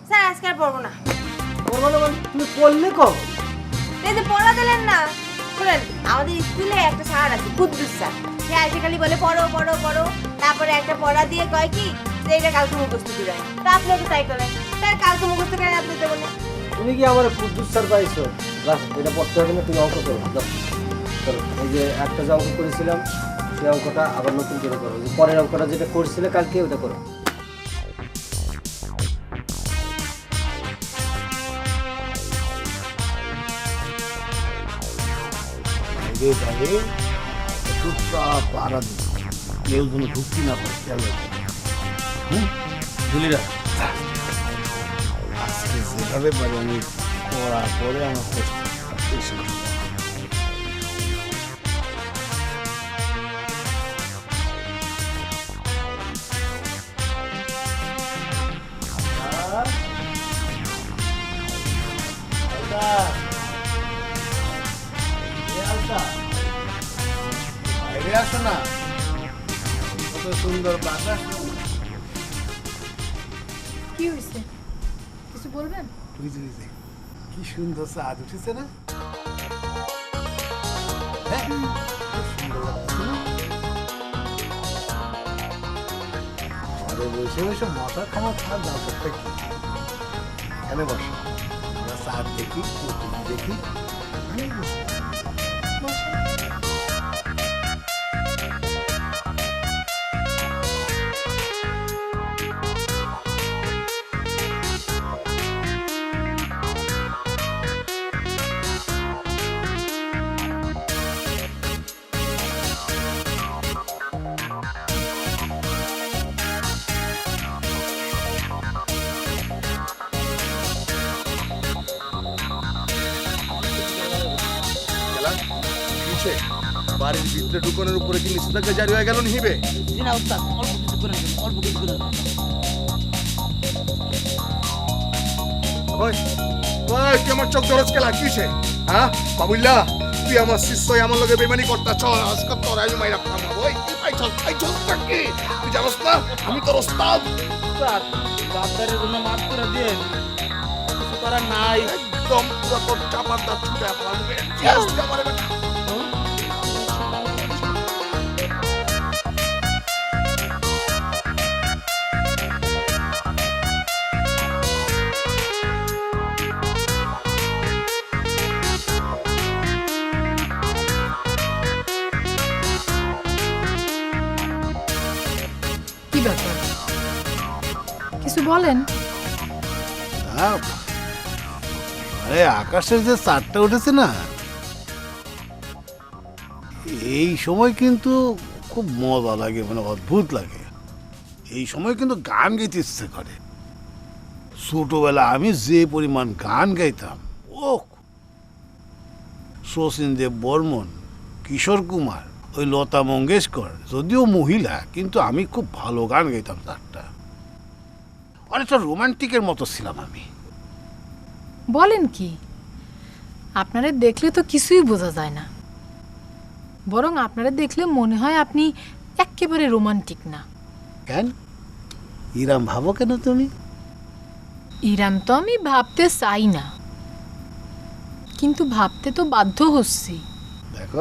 স্যার আজকে আর পড়বো না। তুমি করলে কম এই যে পড়া দিলেন না, শুনেন আমাদের স্কুলে একটা স্যার আছে কুদ্দুস স্যার, সে এসে খালি বলে পড়ো পড়ো পড়ো, তারপরে একটা পড়া দিয়ে কয় কি যে এটা কালকে মুখস্থ করে, তা আপনি একটু তাই করেন, তার কালকে মুখস্থ করে আপনি দেবেন। তুমি কি আমার কুদ্দুস স্যার পাইছো? রাখো, এটা পড়তে হবে না, তুমি অঙ্ক করো। যাও, চলো। এই যে একটা যে অঙ্ক করেছিলাম সেই অঙ্কটা আবার নতুন করে করো। যে পরের অঙ্কটা যেটা করছিলে কালকে ওটা করো। পাড়া কেউ যেন ঢুকতে না পারে, খেয়াল রাখবে। ঝুলিরা আজকে যেভাবে পারি আমি পড়া করে আমার শেষ করবো। বাইরে আসো না, কত সুন্দর বাতাস। কি হয়েছে, কিছু বলবেন? বুঝে বুঝে কি সুন্দর চাঁদ উঠেছে না? ঘরে বসে বসে মাথা খাওয়া ছাড় ব্যাপারটা কি? এখানে বসো, আমরা চাঁদ দেখি, প্রকৃতি দেখি। বাড়ির ভিতরে ঢুকানোর উপরে কি নিষেধাজ্ঞা জারি হয়ে গেল নিহিবে? না উস্তাদ, অল্প কিছু করে নেবেন, অল্প কিছু করে নেবেন। ওই ওই তুই আমার চোখ দরজ খেলা কিসে? হ্যাঁ বাবুল্লা, তুই আমার শিষ্য আমার লগে বেমানি করতা, চল আজকে তোর আমি মাইরা খাবো। ওই তুই চল কি তুই জানোস না আমি তোর ওস্তাদ। উস্তাদ, বাপদারের জন্য মাফ করে দেন, কিছু করার নাই। একদম পুরো তোর চাপার দাঁত ছুটে আমার কি ব্যাপার, কিছু বলেন? আরে আকাশের যে চাঁদটা উঠেছে না, এই সময় কিন্তু খুব মজা লাগে, মানে অদ্ভুত লাগে। এই সময় কিন্তু গান গাইতে ইচ্ছে করে। ছোটবেলা আমি যে পরিমাণ গান গাইতাম, ও শচীন দেব বর্মন, কিশোর কুমার, ওই লতা মঙ্গেশকর, যদিও মহিলা কিন্তু আমি খুব ভালো গান গাইতাম। চারটা অনেকটা রোমান্টিকের মতো ছিলাম আমি। বলেন কি, আপনারা দেখলে তো কিছুই বোঝা যায় না, বরং আপনারা দেখলে মনে হয় আপনি একেবারে রোমান্টিক না। কেন ইরাম ভাবো কেন তুমি? ইরাম তো আমি ভাবতে চাই না, কিন্তু ভাবতে তো বাধ্য হচ্ছি। দেখো,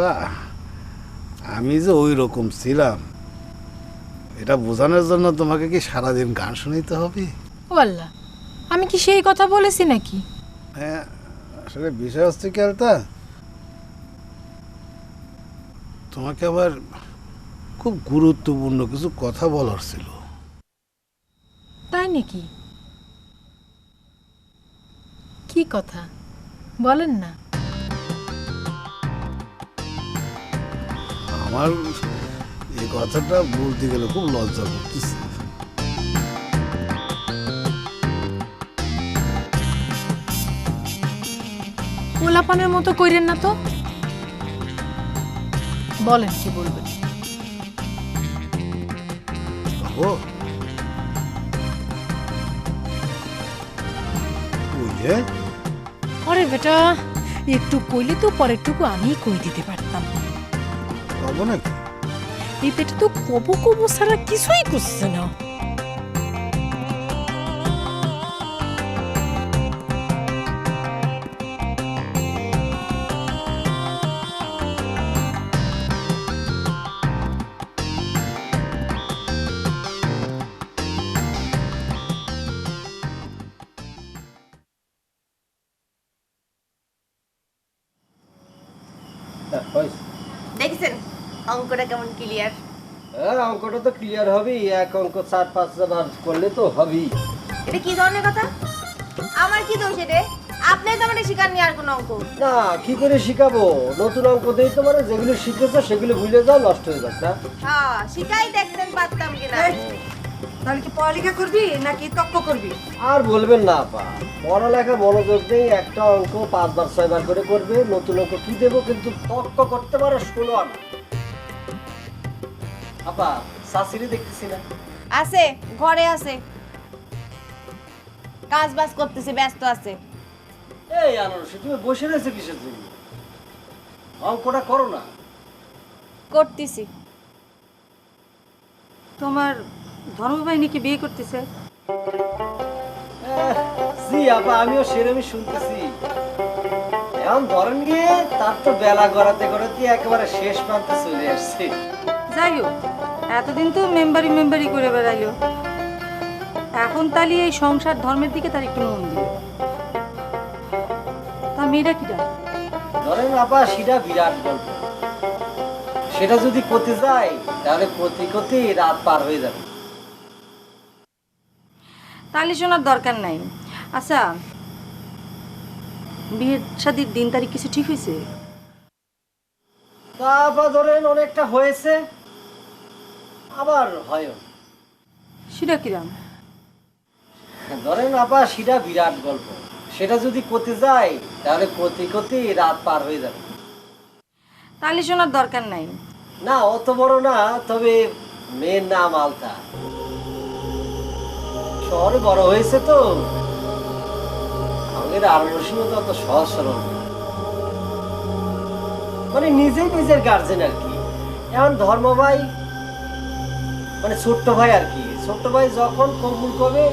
আমি যে ওই রকম ছিলাম এটা বোঝানোর জন্য তোমাকে কি সারাদিন গান শুনাইতে হবে? ও আল্লাহ, আমি কি সেই কথা বলেছি নাকি? হ্যাঁ, আসলে বিষয় হচ্ছে কি আলতা, তোমাকে আবার খুব গুরুত্বপূর্ণ কিছু কথা বলার ছিল। তাই নাকি? কি কথা বলেন না। আমার এই কথাটা বলতে গেলে খুব লজ্জা করতেছে। পোলাপানের মতো কইরেন না তো, বলেন কি বলবেন। ও বুঝে আরে বেটা, একটু কইলে তো পরেরটুকু আমি কই দিতে পারতাম। পাবো নাকি? এই পেটে তো কবো কবো ছাড়া কিছুই করছে না। অঙ্কটা কেমন ক্লিয়ার? হ্যাঁ অঙ্কটা তো ক্লিয়ার হবেই, এক অঙ্ক 4-5 বার করলে তো হবেই। এটা কি ধরনের কথা? আমার কি দোষ এটা? আপনি তো আমাকে শিখাননি আর কোনো অঙ্ক। না কি করে শিখাবো, নতুন অঙ্ক দেই তোমার, যেগুলো শিখেছো সেগুলো ভুলে যাও, নষ্ট হয়ে যাক না। হ্যাঁ শিখাই দেখতেন পারতাম কিনা। তাহলে কি পড়ালেখা করবি নাকি তক্ক করবি? আর বলবেন না আপা, পড়ালেখা মনোযোগ নেই, একটা অঙ্ক 5 বার 6 বার করে করবে, নতুন অঙ্ক কি দেবো, কিন্তু তর্ক করতে পারো শোনো না। আপা শাশুড়ি দেখতেছি না। আছে, ঘরে আছে, কাজ বাজ করতেছে, ব্যস্ত আছে। এই আনারসি তুমি বসে রয়েছে কিসের জন্য? অঙ্কটা করো না। করতেছি। তোমার ধর্মভাই নাকি বিয়ে করতেছে? জি আপা, আমিও সেরকমই শুনতেছি। এখন ধরেন গিয়ে তার তো বেলা গড়াতে গড়াতে একেবারে শেষ প্রান্তে চলে আসছে। যাই হোক, এতদিন তো মেম্বারি করে বেড়াইলো, এখন তাহলে এই সংসার ধর্মের দিকে তার একটু মন দিল। তা মেয়েটা কিটা? ধরেন আপা সেটা বিরাট গল্প, সেটা যদি করতে যাই তাহলে করতে করতে রাত পার হয়ে যাবে। তাহলে শোনার দরকার নাই। আচ্ছা, বিয়ের শাদীর দিন তারিখ কিছু ঠিক হয়েছে? তা আপা ধরেন অনেকটা হয়েছে, আবার হয়ও। সেটা কিরাম? ধরেন আপা সেটা বিরাট গল্প, সেটা যদি করতে যাই তাহলে করতে করতে রাত পার হয়ে যাবে। তাহলে শোনার দরকার নাই। না অত বড় না, তবে মেয়ের নাম আলতা, শহরে বড় হয়েছে তো, আমাদের আনারসির মতো অত সহজ সরল না। মানে নিজেই নিজের গার্জেন আর কি। এখন ধর্ম ভাই মানে ছোট্ট ভাই আর কি, ছোট্ট ভাই যখন কবুল করবে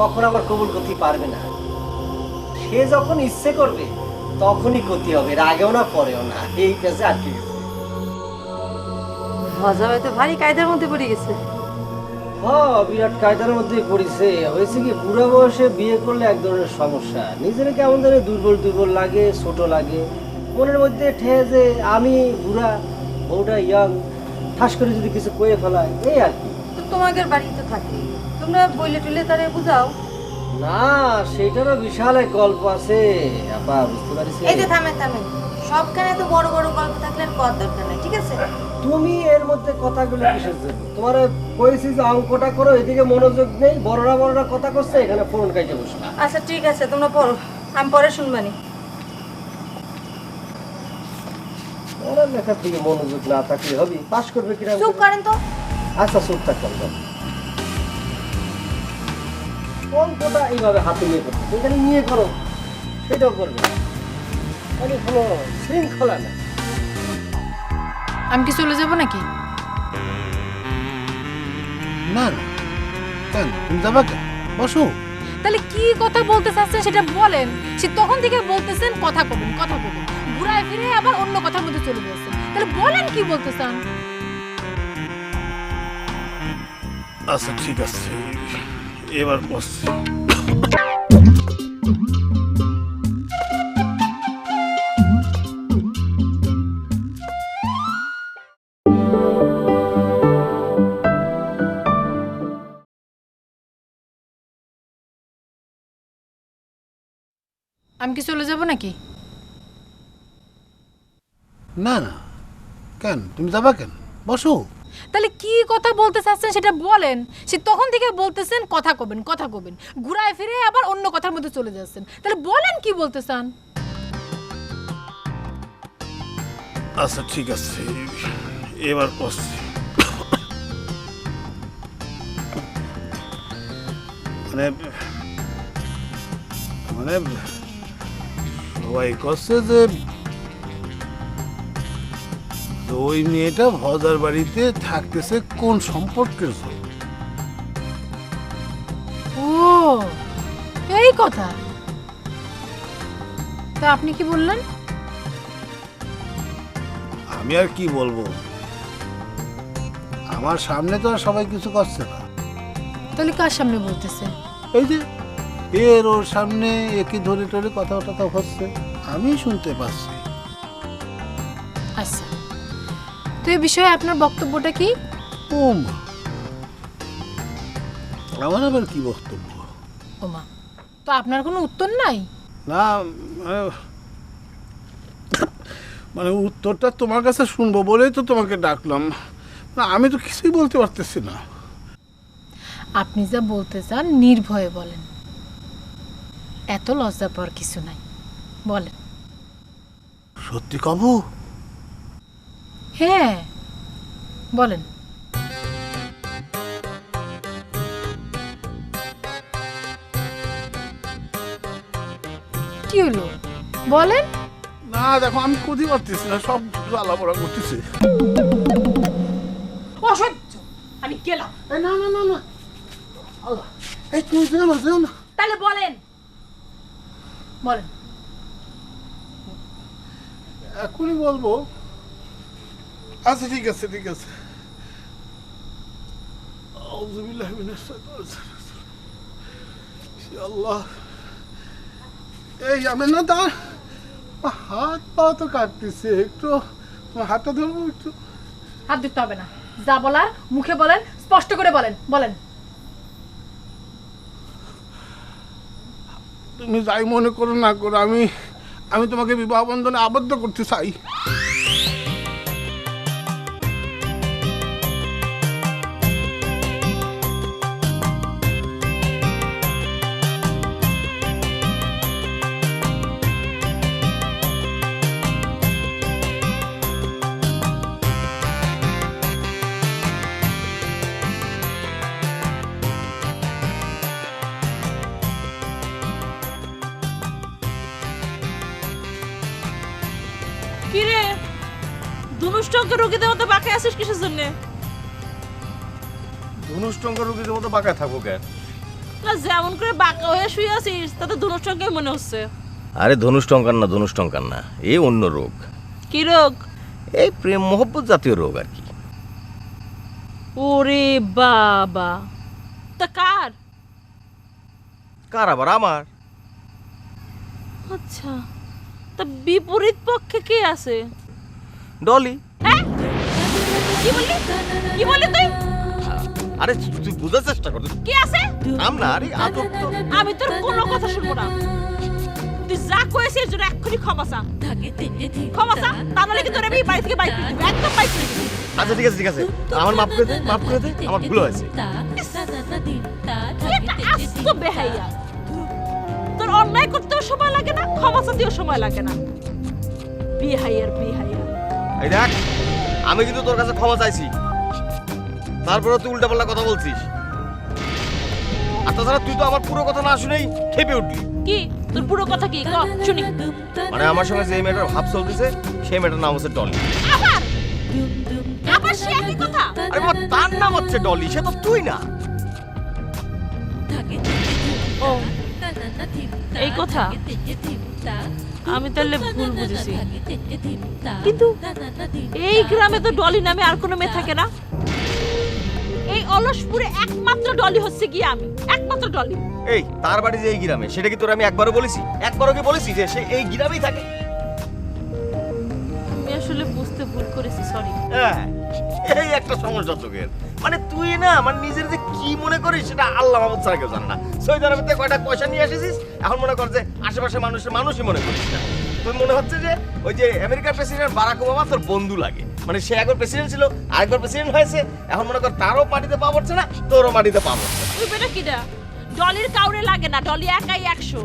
তখন আবার কবুল করতে পারবে না, সে যখন ইচ্ছে করবে তখনই করতে হবে, এর আগেও না পরেও না, এই কাজে আটকে গেছে। মজা হয়তো ভারী কায়দার মধ্যে পড়ে গেছে। হ্যাঁ বিরাট কায়দার মধ্যে পড়েছে। হয়েছে কি, বুড়া বয়সে বিয়ে করলে এক ধরনের সমস্যা, নিজের কেমন ধরে দুর্বল দুর্বল লাগে, ছোট লাগে, মনের মধ্যে ঠেয়ে যে আমি বুড়া, বউটা ইয়াং, ঠাস করে যদি কিছু কয়ে ফেলায়, এই আর কি। তো তোমাদের বাড়িতে থাকি, তোমরা বইলে টুলে তারে বুঝাও না। সেটারও বিশাল এক গল্প আছে আপা, বুঝতে পারিস। এই যে থামেন থামেন, সবখানে তো বড় বড় গল্প থাকলে আর কর দরকার নাই, ঠিক আছে? তুমি এর মধ্যে কথাগুলো কিসের জন্য? তোমার কইছি যে অঙ্কটা করো, এদিকে মনোযোগ নেই, বড়রা বড়রা কথা করছে, এখানে ফোন কাইটে বসে। আচ্ছা ঠিক আছে, তোমরা পড়ো, আমি পরে শুনবানি। ওরা লেখার দিকে মনোযোগ না থাকলে হবে, পাস করবে কিনা? চুপ করেন তো। আচ্ছা চুপ থাকতাম, অঙ্কটা এইভাবে হাতে নিয়ে করতে, এখানে নিয়ে করো, সেটাও করবে, মানে কোনো শৃঙ্খলা নেই। আমি কি চলে যাব নাকি? না না, কেন তুমি যাবা কেন? বসো। তাহলে কি কথা বলতে চাচ্ছেন সেটা বলেন। সে তখন থেকে বলতেছেন কথা কবেন কথা কবেন, ঘুরায় ফিরে আবার অন্য কথার মধ্যে চলে যাচ্ছেন। তাহলে বলেন কি বলতে চান? আচ্ছা ঠিক আছে, এবার বসছি। আমি কি চলে যাব নাকি? না না, কেন তুমি যাবা কেন? বসো। তাহলে কি কথা বলতে চাচ্ছেন সেটা বলেন। সে তখন থেকে বলতেছেন কথা কবেন কথা কবেন, ঘুরায় ফিরে আবার অন্য কথার মধ্যে চলে যাচ্ছেন। তাহলে বলেন কি বলতে চান? আচ্ছা ঠিক আছে, এবার বসছি। মানে মানে সবাই করছে যে ওই মেয়েটা ভজার বাড়িতে থাকতেছে কোন সম্পর্কের জন্য। ও এই কথা, তা আপনি কি বললেন? আমি আর কি বলবো, আমার সামনে তো আর সবাই কিছু করছে না। তাহলে কার সামনে বলতেছে? এই যে এর ওর সামনে একই ধরে টরে কথা হচ্ছে, আমি শুনতে পাচ্ছি। আচ্ছা তো এই বিষয়ে আপনার বক্তব্যটা কি? ওমা, আমার আবার কি বক্তব্য? ওমা, তো আপনার কোনো উত্তর নাই? না, মানে উত্তরটা তোমার কাছে শুনবো বলেই তো তোমাকে ডাকলাম। না, আমি তো কিছুই বলতে পারতেছি না। আপনি যা বলতে চান নির্ভয়ে বলেন, এত লজ্জা পাওয়ার কিছু নাই, বলেন। সত্যি কব? হ্যাঁ, বলেন। কি হলো, বলেন। না দেখো, আমি খুঁজে পারতেছি না, সব জ্বালা পড়া করতেছে। অসহ্য, আমি গেলাম। না না না না, আল্লাহ, এই তুমি যেও না, যেও না। তাহলে বলেন। বলেন। এখনই বলবো? আচ্ছা ঠিক আছে, ঠিক আছে। আউযুবিল্লাহি মিনাশ শাইতানির রাজিম। ইয়া আল্লাহ, এই আমি না দাঁড়, হাত পা তো কাটতেছে, একটু তোমার হাতটা ধরবো একটু? হাত দিতে হবে না, যা বলার মুখে বলেন, স্পষ্ট করে বলেন, বলেন। তুমি যাই মনে করো না করো, আমি তোমাকে বিবাহ বন্ধনে আবদ্ধ করতে চাই। কিরে, ধনুষ্টঙ্ক রোগীদের মতো বাঁকে আছিস কিসের জন্য? ধনুষ্টঙ্ক রোগীদের মতো বাঁকা থাকবো কেন? না, যেমন করে বাঁকা হয়ে শুয়ে আছিস তাতে ধনুষ্টঙ্কে মনে হচ্ছে। আরে ধনুষ্টঙ্কার না, ধনুষ্টঙ্কার না, এই অন্য রোগ। কি রোগ? এই প্রেম মোহব্বত জাতীয় রোগ আর কি। ওরে বাবা, তা কার? কার আবার? আমার। আচ্ছা, তা বিপরীত পক্ষে কে আছে? ডলি। হ্যাঁ, কি বললি? কি বললি তুই? আরে তুই বুঝার চেষ্টা কর। কে আছে? আমরা, আরে আদর তো। আমি তোর কোনো কথা শুনবো না। তুই যা কয়েছিস এর জন্য এক্ষুনি ক্ষমা চা। ক্ষমা চা, তা নাহলে কিন্তু আমি বাড়ি থেকে বাইক করে দিবো, একদম বাইক করে দিবো। আচ্ছা ঠিক আছে, ঠিক আছে, আমার মাফ করে দে, মাফ করে দে, আমার ভুল হয়েছে। এটা আস্ত বেহাইয়া। তোর অন্যায় করতেও সময় লাগে না, ক্ষমা চাইতেও সময় লাগে না। বেহাইয়ার বেহাইয়া। এই দেখ, আমি কিন্তু তোর কাছে ক্ষমা চাইছি, তারপরে তুই উল্টাপাল্টা কথা বলছিস। আর তাছাড়া তুই তো আমার পুরো কথা না শুনেই খেপে উঠলি। কি তোর পুরো কথা কি ক শুনি? মানে আমার সঙ্গে যে মেয়েটার ভাব চলতেছে সেই মেয়েটার নাম হচ্ছে ডলি। আবার আবার সে একই কথা? আরে বাবা, তার নাম হচ্ছে ডলি, সে তো তুই না। ও, এই কথা আমি তাহলে ভুল বুঝেছি। কিন্তু এই গ্রামে তো ডলি নামে আর কোনো মেয়ে থাকে না। এই অলসপুরে একমাত্র ডলি হচ্ছে কি আমি, একমাত্র ডলি। এই তার বাড়ি যে এই গ্রামে, সেটা কি তোর আমি একবারও বলেছি? একবারও কি বলেছি যে সে এই গ্রামেই থাকে? আমি আসলে বুঝতে ভুল করেছি, সরি। হ্যাঁ, এই একটা সমস্যা তোকের। মানে তুই না মানে নিজের যে কি মনে করিস সেটা আল্লাহ মাহমুদ ছাড়া কেউ জানে না। সৌদি আরবেতে কয়টা পয়সা নিয়ে এসেছিস, এখন মনে কর যে আশেপাশে মানুষই মনে করিস না। তুই মনে হচ্ছে যে ওই যে আমেরিকার প্রেসিডেন্ট বারাক ওবামা তোর বন্ধু লাগে। মানে সে একবার প্রেসিডেন্ট ছিল, আরেকবার প্রেসিডেন্ট হয়েছে, এখন মনে কর তারও মাটিতে পা পড়ছে না, তোরও মাটিতে পা পড়ছে না। তুই বেটা কিডা? ডলির কাউরে লাগে না, ডলি একাই 100।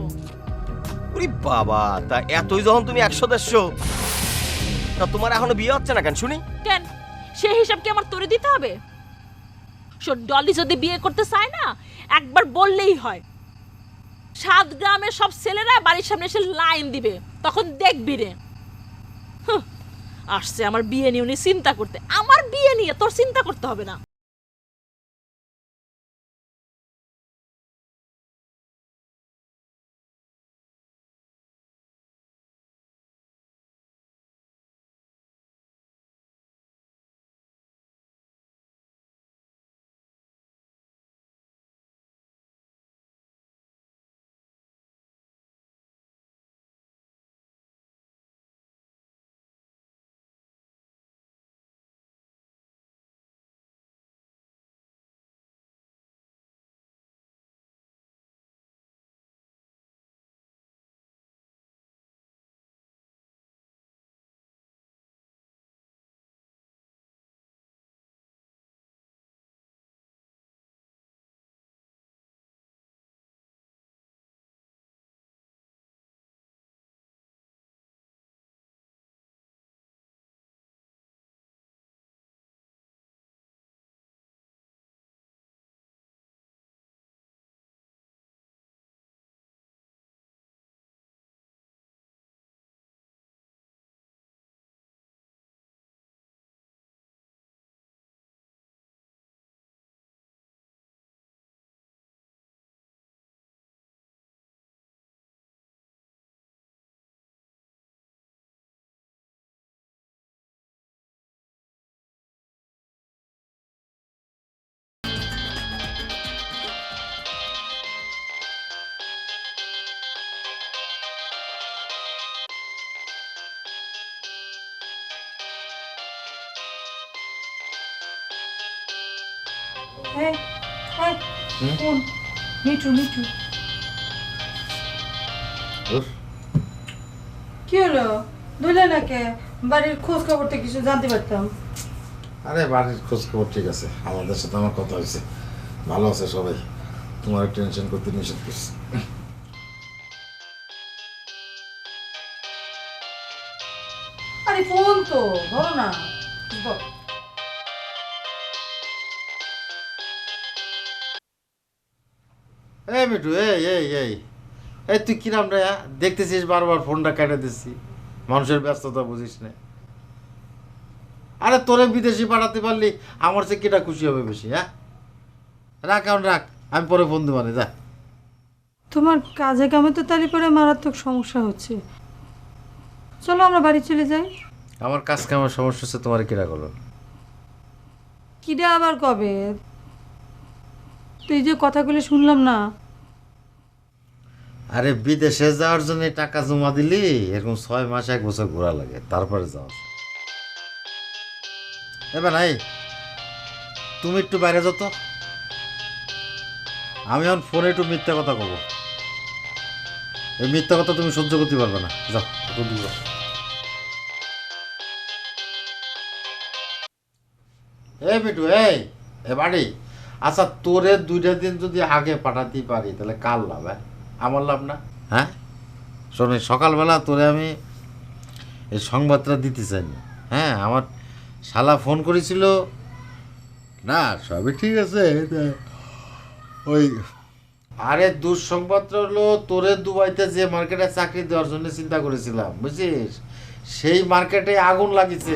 ওরে বাবা, তা এতই যখন তুমি 100-150, তা তোমার এখনো বিয়ে হচ্ছে না কেন শুনি? কেন, সেই হিসাব কি আমার তোরে দিতে হবে? শোন, ডলি যদি বিয়ে করতে চায় না, একবার বললেই হয়। 7 গ্রামের সব ছেলেরা বাড়ির সামনে এসে লাইন দিবে, তখন দেখবি রে। আসছে আমার বিয়ে নিয়ে উনি চিন্তা করতে। আমার বিয়ে নিয়ে তোর চিন্তা করতে হবে না। এই, এই, শোন, মিঠু মিঠু কি হলো দুলে নাকি বাড়ির খোঁজ খবরটা কিছু জানতে পারতাম। আরে বাড়ির খোঁজ খবর ঠিক আছে, আমাদের সাথে আমার কথা হয়েছে, ভালো আছে সবাই, তোমার টেনশন করতে নিষেধ করছি। আরে ফোন তো ধরো না। বল। এই মিঠু, এই এই এই এই তুই কিরাম রে দেখতেছিস, বারবার ফোনটা কেটে দিচ্ছি, মানুষের ব্যস্ততা বুঝিস না। আরে তোরে বিদেশি পাঠাতে পারলি আমার সে কিটা খুশি হবে বেশি। হ্যাঁ রাখ, এখন রাখ, আমি পরে ফোন দেবো যা। তোমার কাজে কামে তো তারই পরে মারাত্মক সমস্যা হচ্ছে, চলো আমরা বাড়ি চলে যাই। আমার কাজ কামের সমস্যা হচ্ছে, তোমার কিরা করলো? কিরা আবার কবে? তুই যে কথাগুলো শুনলাম না। আরে বিদেশে যাওয়ার জন্য টাকা জমা দিলি, এরকম 6 মাস 1 বছর ঘোরা লাগে, তারপরে যাওয়া। এবার নাই তুমি একটু বাইরে যত, আমি এখন ফোনে একটু মিথ্যা কথা কব। এই মিথ্যা কথা তুমি সহ্য করতে পারবে না, যাও দূর। এই মিঠু, এই বাড়ি, আচ্ছা তোরে 2টা দিন যদি আগে পাঠাতে পারি তাহলে কার লাভ? আমার লাভ না? হ্যাঁ শোন, সকালবেলা তোরে আমি এই সংবাদটা দিতে চাইনি। হ্যাঁ আমার শালা ফোন করেছিল, না সবই ঠিক আছে, ওই আরে দুঃসংবাদটা হলো তোরে দুবাইতে যে মার্কেটে চাকরি দেওয়ার জন্য চিন্তা করেছিলাম, বুঝছিস, সেই মার্কেটে আগুন লাগিছে।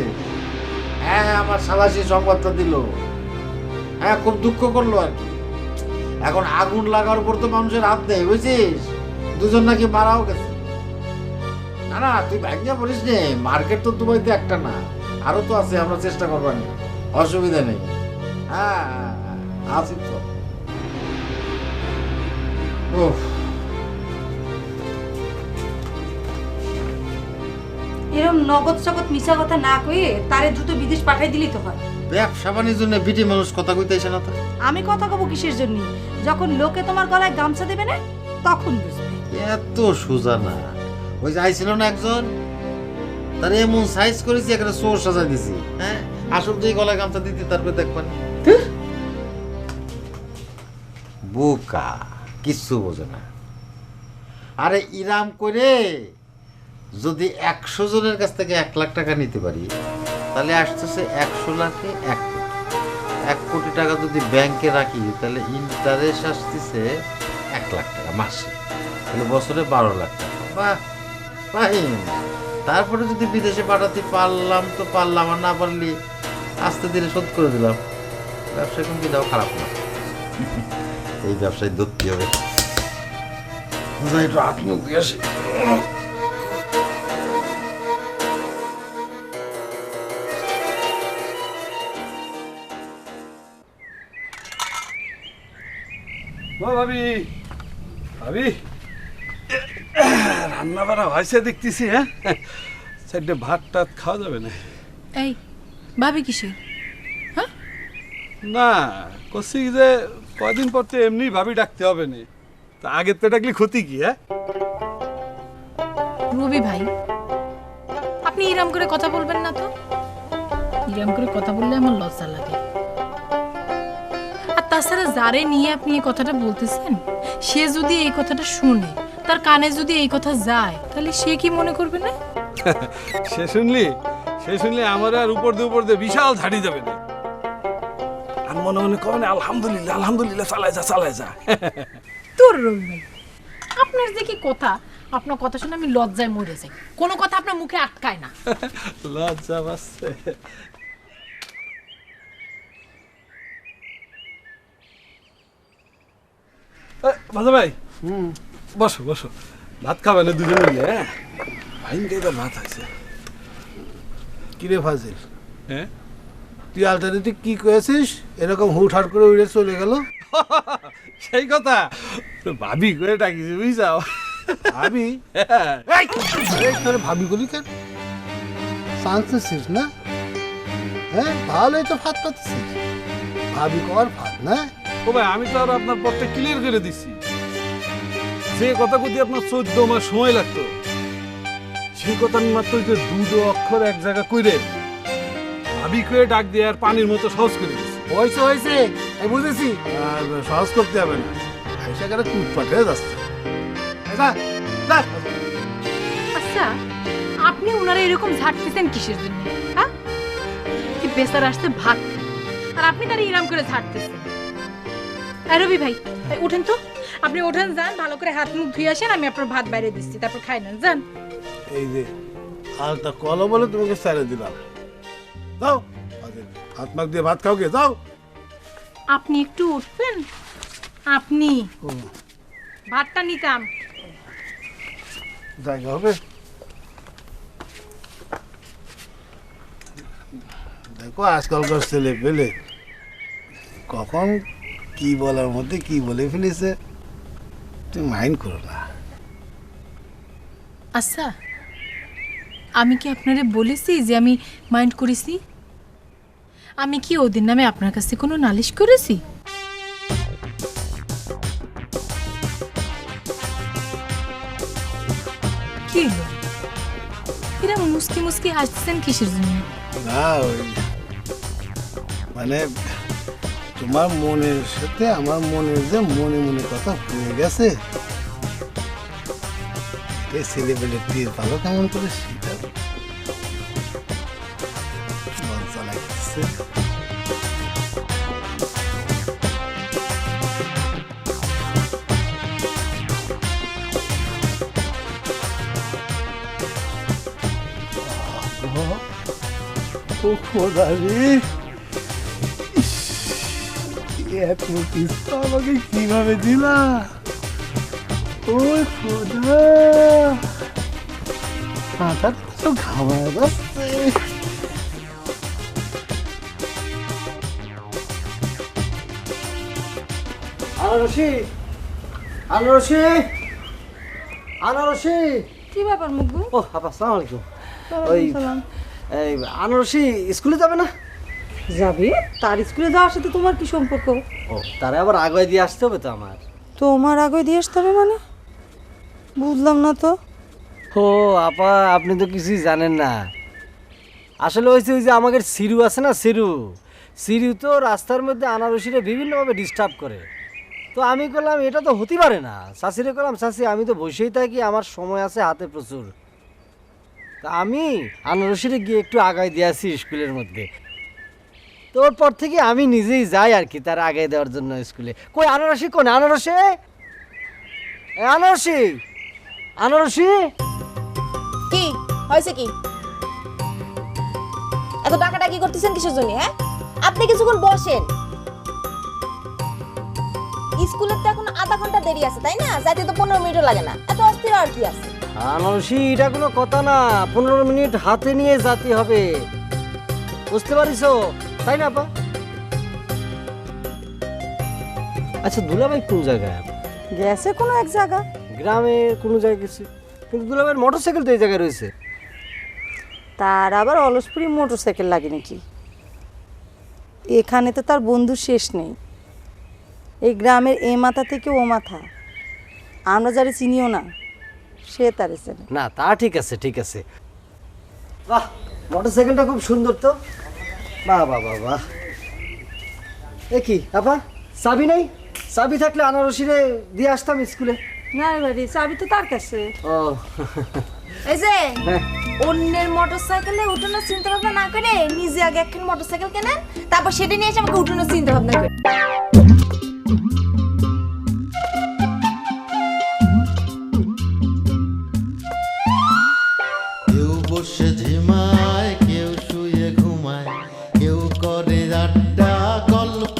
হ্যাঁ আমার শালা সেই সংবাদটা দিল, হ্যাঁ খুব দুঃখ করলো আর কি। এখন আগুন লাগার উপর তো মানুষের হাত নেই, বুঝছিস, 2জন নাকি মারাও গেছে। না না তুই ভাগ্যা বলিস নে, মার্কেট তো দুবাইতে একটা না, আরো তো আছে, আমরা চেষ্টা করবার নি, অসুবিধা নেই। হ্যাঁ আছি তো। এরকম নগদ জগৎ মিশা কথা না কয়ে তারে দ্রুত বিদেশ পাঠাই দিলেই তো হয়। ব্যবসা বাণিজ্যের জন্য বিটি মানুষ কথা কইতেছে না তো। আমি কথা কব কিসের জন্য? যখন লোকে তোমার গলায় গামছা দেবে না তখন বুঝবে। এত সোজা না, ওই যে আইছিল না একজন, তার এমন সাইজ করেছি এখানে চোর সাজাই দিছি। হ্যাঁ আসল তুই গলায় গামছা দিতে, তারপরে দেখবেন বোকা, কিচ্ছু বোঝে না। আরে ইরাম করে যদি 100 জনের কাছ থেকে 1 লাখ টাকা নিতে পারি, তাহলে আসতেছে 100 লাখে 1 কোটি। 1 কোটি টাকা যদি ব্যাংকে রাখি তাহলে ইন্টারেস্ট আসতেছে 1 লাখ টাকা মাসে, তাহলে বছরে 12 লাখ টাকা। বাহ ফাইন। তারপরে যদি বিদেশে পাঠাতে পারলাম তো পারলাম, আর না পারলি আস্তে ধীরে শোধ করে দিলাম। ব্যবসা কিন্তু এটাও খারাপ না, এই ব্যবসায় ধরতে হবে। একটু হাত মুখ দিয়ে আসি। ভাবি ভাবি রান্না বাড়া হয়েছে দেখতেছি। হ্যাঁ সাইডে ভাত টাত খাওয়া যাবে না? এই ভাবি কিসে? না করছি যে কদিন পর তো এমনি ভাবি ডাকতে হবে না, তা আগের তো ডাকলে ক্ষতি কি? হ্যাঁ রবি ভাই, আপনি ইরাম করে কথা বলবেন না তো। ইরাম করে কথা বললে আমার লজ্জা লাগে। আর তাছাড়া যারে নিয়ে আপনি এই কথাটা বলতেছেন, সে যদি এই কথাটা শুনে, তার কানে যদি এই কথা যায়, তাহলে সে কি মনে করবে না? সে শুনলে আমার আর উপর দিয়ে বিশাল ঝাড়ি যাবে না, আর মনে মনে কবে না আলহামদুলিল্লাহ আলহামদুলিল্লাহ চালায় যা। তোর রবি ভাই, আপনার যে কি কথা, আপনার কথা শুনে আমি লজ্জায় মরে যাই। কোনো কথা আপনার মুখে আটকায় না। লজ্জা বাসছে। ভালো ভাই, বসো বসো, ভাত খাবে না দুজন মিলে? হ্যাঁ ভাই তো ভাত আছে। কিরে ফাজিল, হ্যাঁ তুই আলটারনেটিভ কি করেছিস? এরকম হুটহাট করে উড়ে চলে গেল। সেই কথা ভাবি করে ডাকিছি, বুঝছাও? ভাবি? ভাবি বলি কেন? চান্সেছিস না? হ্যাঁ ভালোই তো ভাত পাচ্ছিস, ভাবি কর ভাত না। ও ভাই আমি তো আর আপনার পথটা ক্লিয়ার করে দিচ্ছি। যে কথা যদি আপনার 14 মাস সময় লাগতো, সেই কথা মাত্র যে দুটো অক্ষর এক জায়গা কইরে ভাবি কয়ে ডাক দিয়ে আর পানির মতো সহজ করে দিচ্ছি। হয়েছে হয়েছে, আমি বুঝেছি। আর সহজ করতে হবে না, আইসা করে কুটপাট হয়ে যাচ্ছে। যা, যা। আচ্ছা, আপনি ওনারা এরকম ঝাড়তেছেন কিসের জন্য? হ্যাঁ, কি বেচার আসছে ভাত খেতে, আর আপনি তারা ইরাম করে ঝাড়তেছেন। রবি ভাই, উঠেন তো, আপনি ওঠেন, যান ভালো করে হাত মুখ ধুয়ে আসেন, আমি আপনার ভাত বাইরে দিচ্ছি, তারপর খাই নেন, যান। এই যে আলটা কলো বলে তোমাকে ছেড়ে দিলাম, যাও হাত মাখ দিয়ে ভাত খাও গে, যাও। আপনি একটু উঠবেন, আপনি ভাতটা নিতাম। জায়গা হবে? দেখো আজকালকার ছেলে পেলে কখন কি বলার মধ্যে কি বলে ফেলেছে, তুমি মাইন্ড করো না। আচ্ছা, আমি কি আপনারে বলেছি যে আমি মাইন্ড করেছি? আমি কি ওদের নামে আপনার কাছে কোনো নালিশ করেছি? কি হলো? এরা মুসকি মুসকি হাসছেন কিসের জন্য? না ওই মানে তোমার মনের সাথে আমার মনের যে মনে মনে কথা হয়ে গেছে, এই ছেলেবেলে তীর ভালো কেমন করে সেটা লজ্জা লাগছে। ও খোদা রে, এত কিছু আমাকে কিভাবে দিলা? ও খোদা, মাথা তো ঘামায় যাচ্ছে। আনারসি, আনারসি, আনারসি। কি ব্যাপার মুগ্গু? ও আপা, আসসালামু আলাইকুম। ওই এই আনারসি স্কুলে যাবে না? যাবে? তার স্কুলে যাওয়ার সাথে তোমার কি সম্পর্ক? ও, তারে আবার আগে দিয়ে আসতে হবে তো আমার। তোমার আগে দিয়ে আসতে হবে মানে? বুঝলাম না তো। ও আপা, আপনি তো কিছুই জানেন না। আসলে হয়েছে ওই যে আমাদের সিরু আছে না, সিরু সিরু তো রাস্তার মধ্যে আনারসিরে বিভিন্নভাবে ডিস্টার্ব করে। তো আমি বললাম এটা তো হতে পারে না, শাশিরে বললাম শাশি আমি তো বসেই থাকি, আমার সময় আছে হাতে প্রচুর। তা আমি আনারসিরে গিয়ে একটু আগায় দিয়ে আসি স্কুলের মধ্যে। তোর পর থেকে আমি নিজেই যাই আর কি তার আগে দেওয়ার জন্য স্কুলে। কই আনারসি, কোন আনারসি? আনারসি, আনারসি। কি হয়েছে? কি এত ডাকাডাকি করতেছেন কিসের জন্য? হ্যাঁ, আপনি কিছুক্ষণ বসেন। স্কুলের তো এখন আধা ঘন্টা দেরি আছে, তাই না? যাইতে তো 15 মিনিটও লাগে না, এত অস্থির আর কি আছে? আনারসি, এটা কোনো কথা না। 15 মিনিট হাতে নিয়ে যেতে হবে, বুঝতে পারিস তাই না? আচ্ছা দুলাভাই কোন জায়গায়? গেছে কোনো এক জায়গা, গ্রামের কোনো জায়গায় গেছে, কিন্তু দুলাভাইয়ের মোটরসাইকেল তো এই জায়গায় রয়েছে। তার আবার অলসপুরি মোটরসাইকেল লাগে নাকি? এখানে তো তার বন্ধু শেষ নেই। এই গ্রামের এ মাথা থেকে ও মাথা, আমরা যারে চিনিও না সে তারে চেনে। না তা ঠিক আছে, ঠিক আছে। বাহ, মোটরসাইকেলটা খুব সুন্দর তো। বাহ বাহ বাহ বাহ। এ কি আপা, চাবি নেই? চাবি থাকলে আনারসিরে দিয়ে আসতাম স্কুলে। না বাড়ি চাবি তো তার কাছে। ও এই যে অন্যের মোটরসাইকেলে উঠানোর চিন্তা ভাবনা না করে নিজে আগে একখান মোটরসাইকেল কেনেন, তারপর সেটা নিয়ে এসে আমাকে উঠানোর চিন্তা ভাবনা করে। কেউ বসে ঝিমায়, কেউ শুয়ে ঘুমায়, কেউ করে আড্ডা গল্প,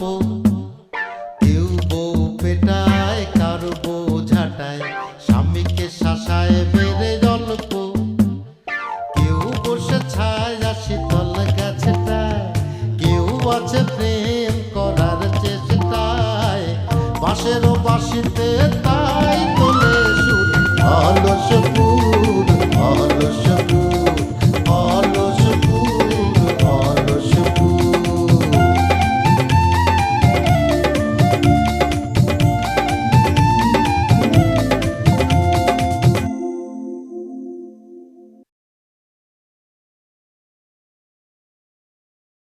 কেউ বউ পেটায়, কারো বউ ঝাঁটায়, স্বামীকে শাসায় বেড়ে গল্প, কেউ বসে ছায় শীতল গাছটায়, কেউ আছে প্রেম করার চেষ্টায়, বাঁশেরও বাঁশিতে তাই তোলে সুর অলস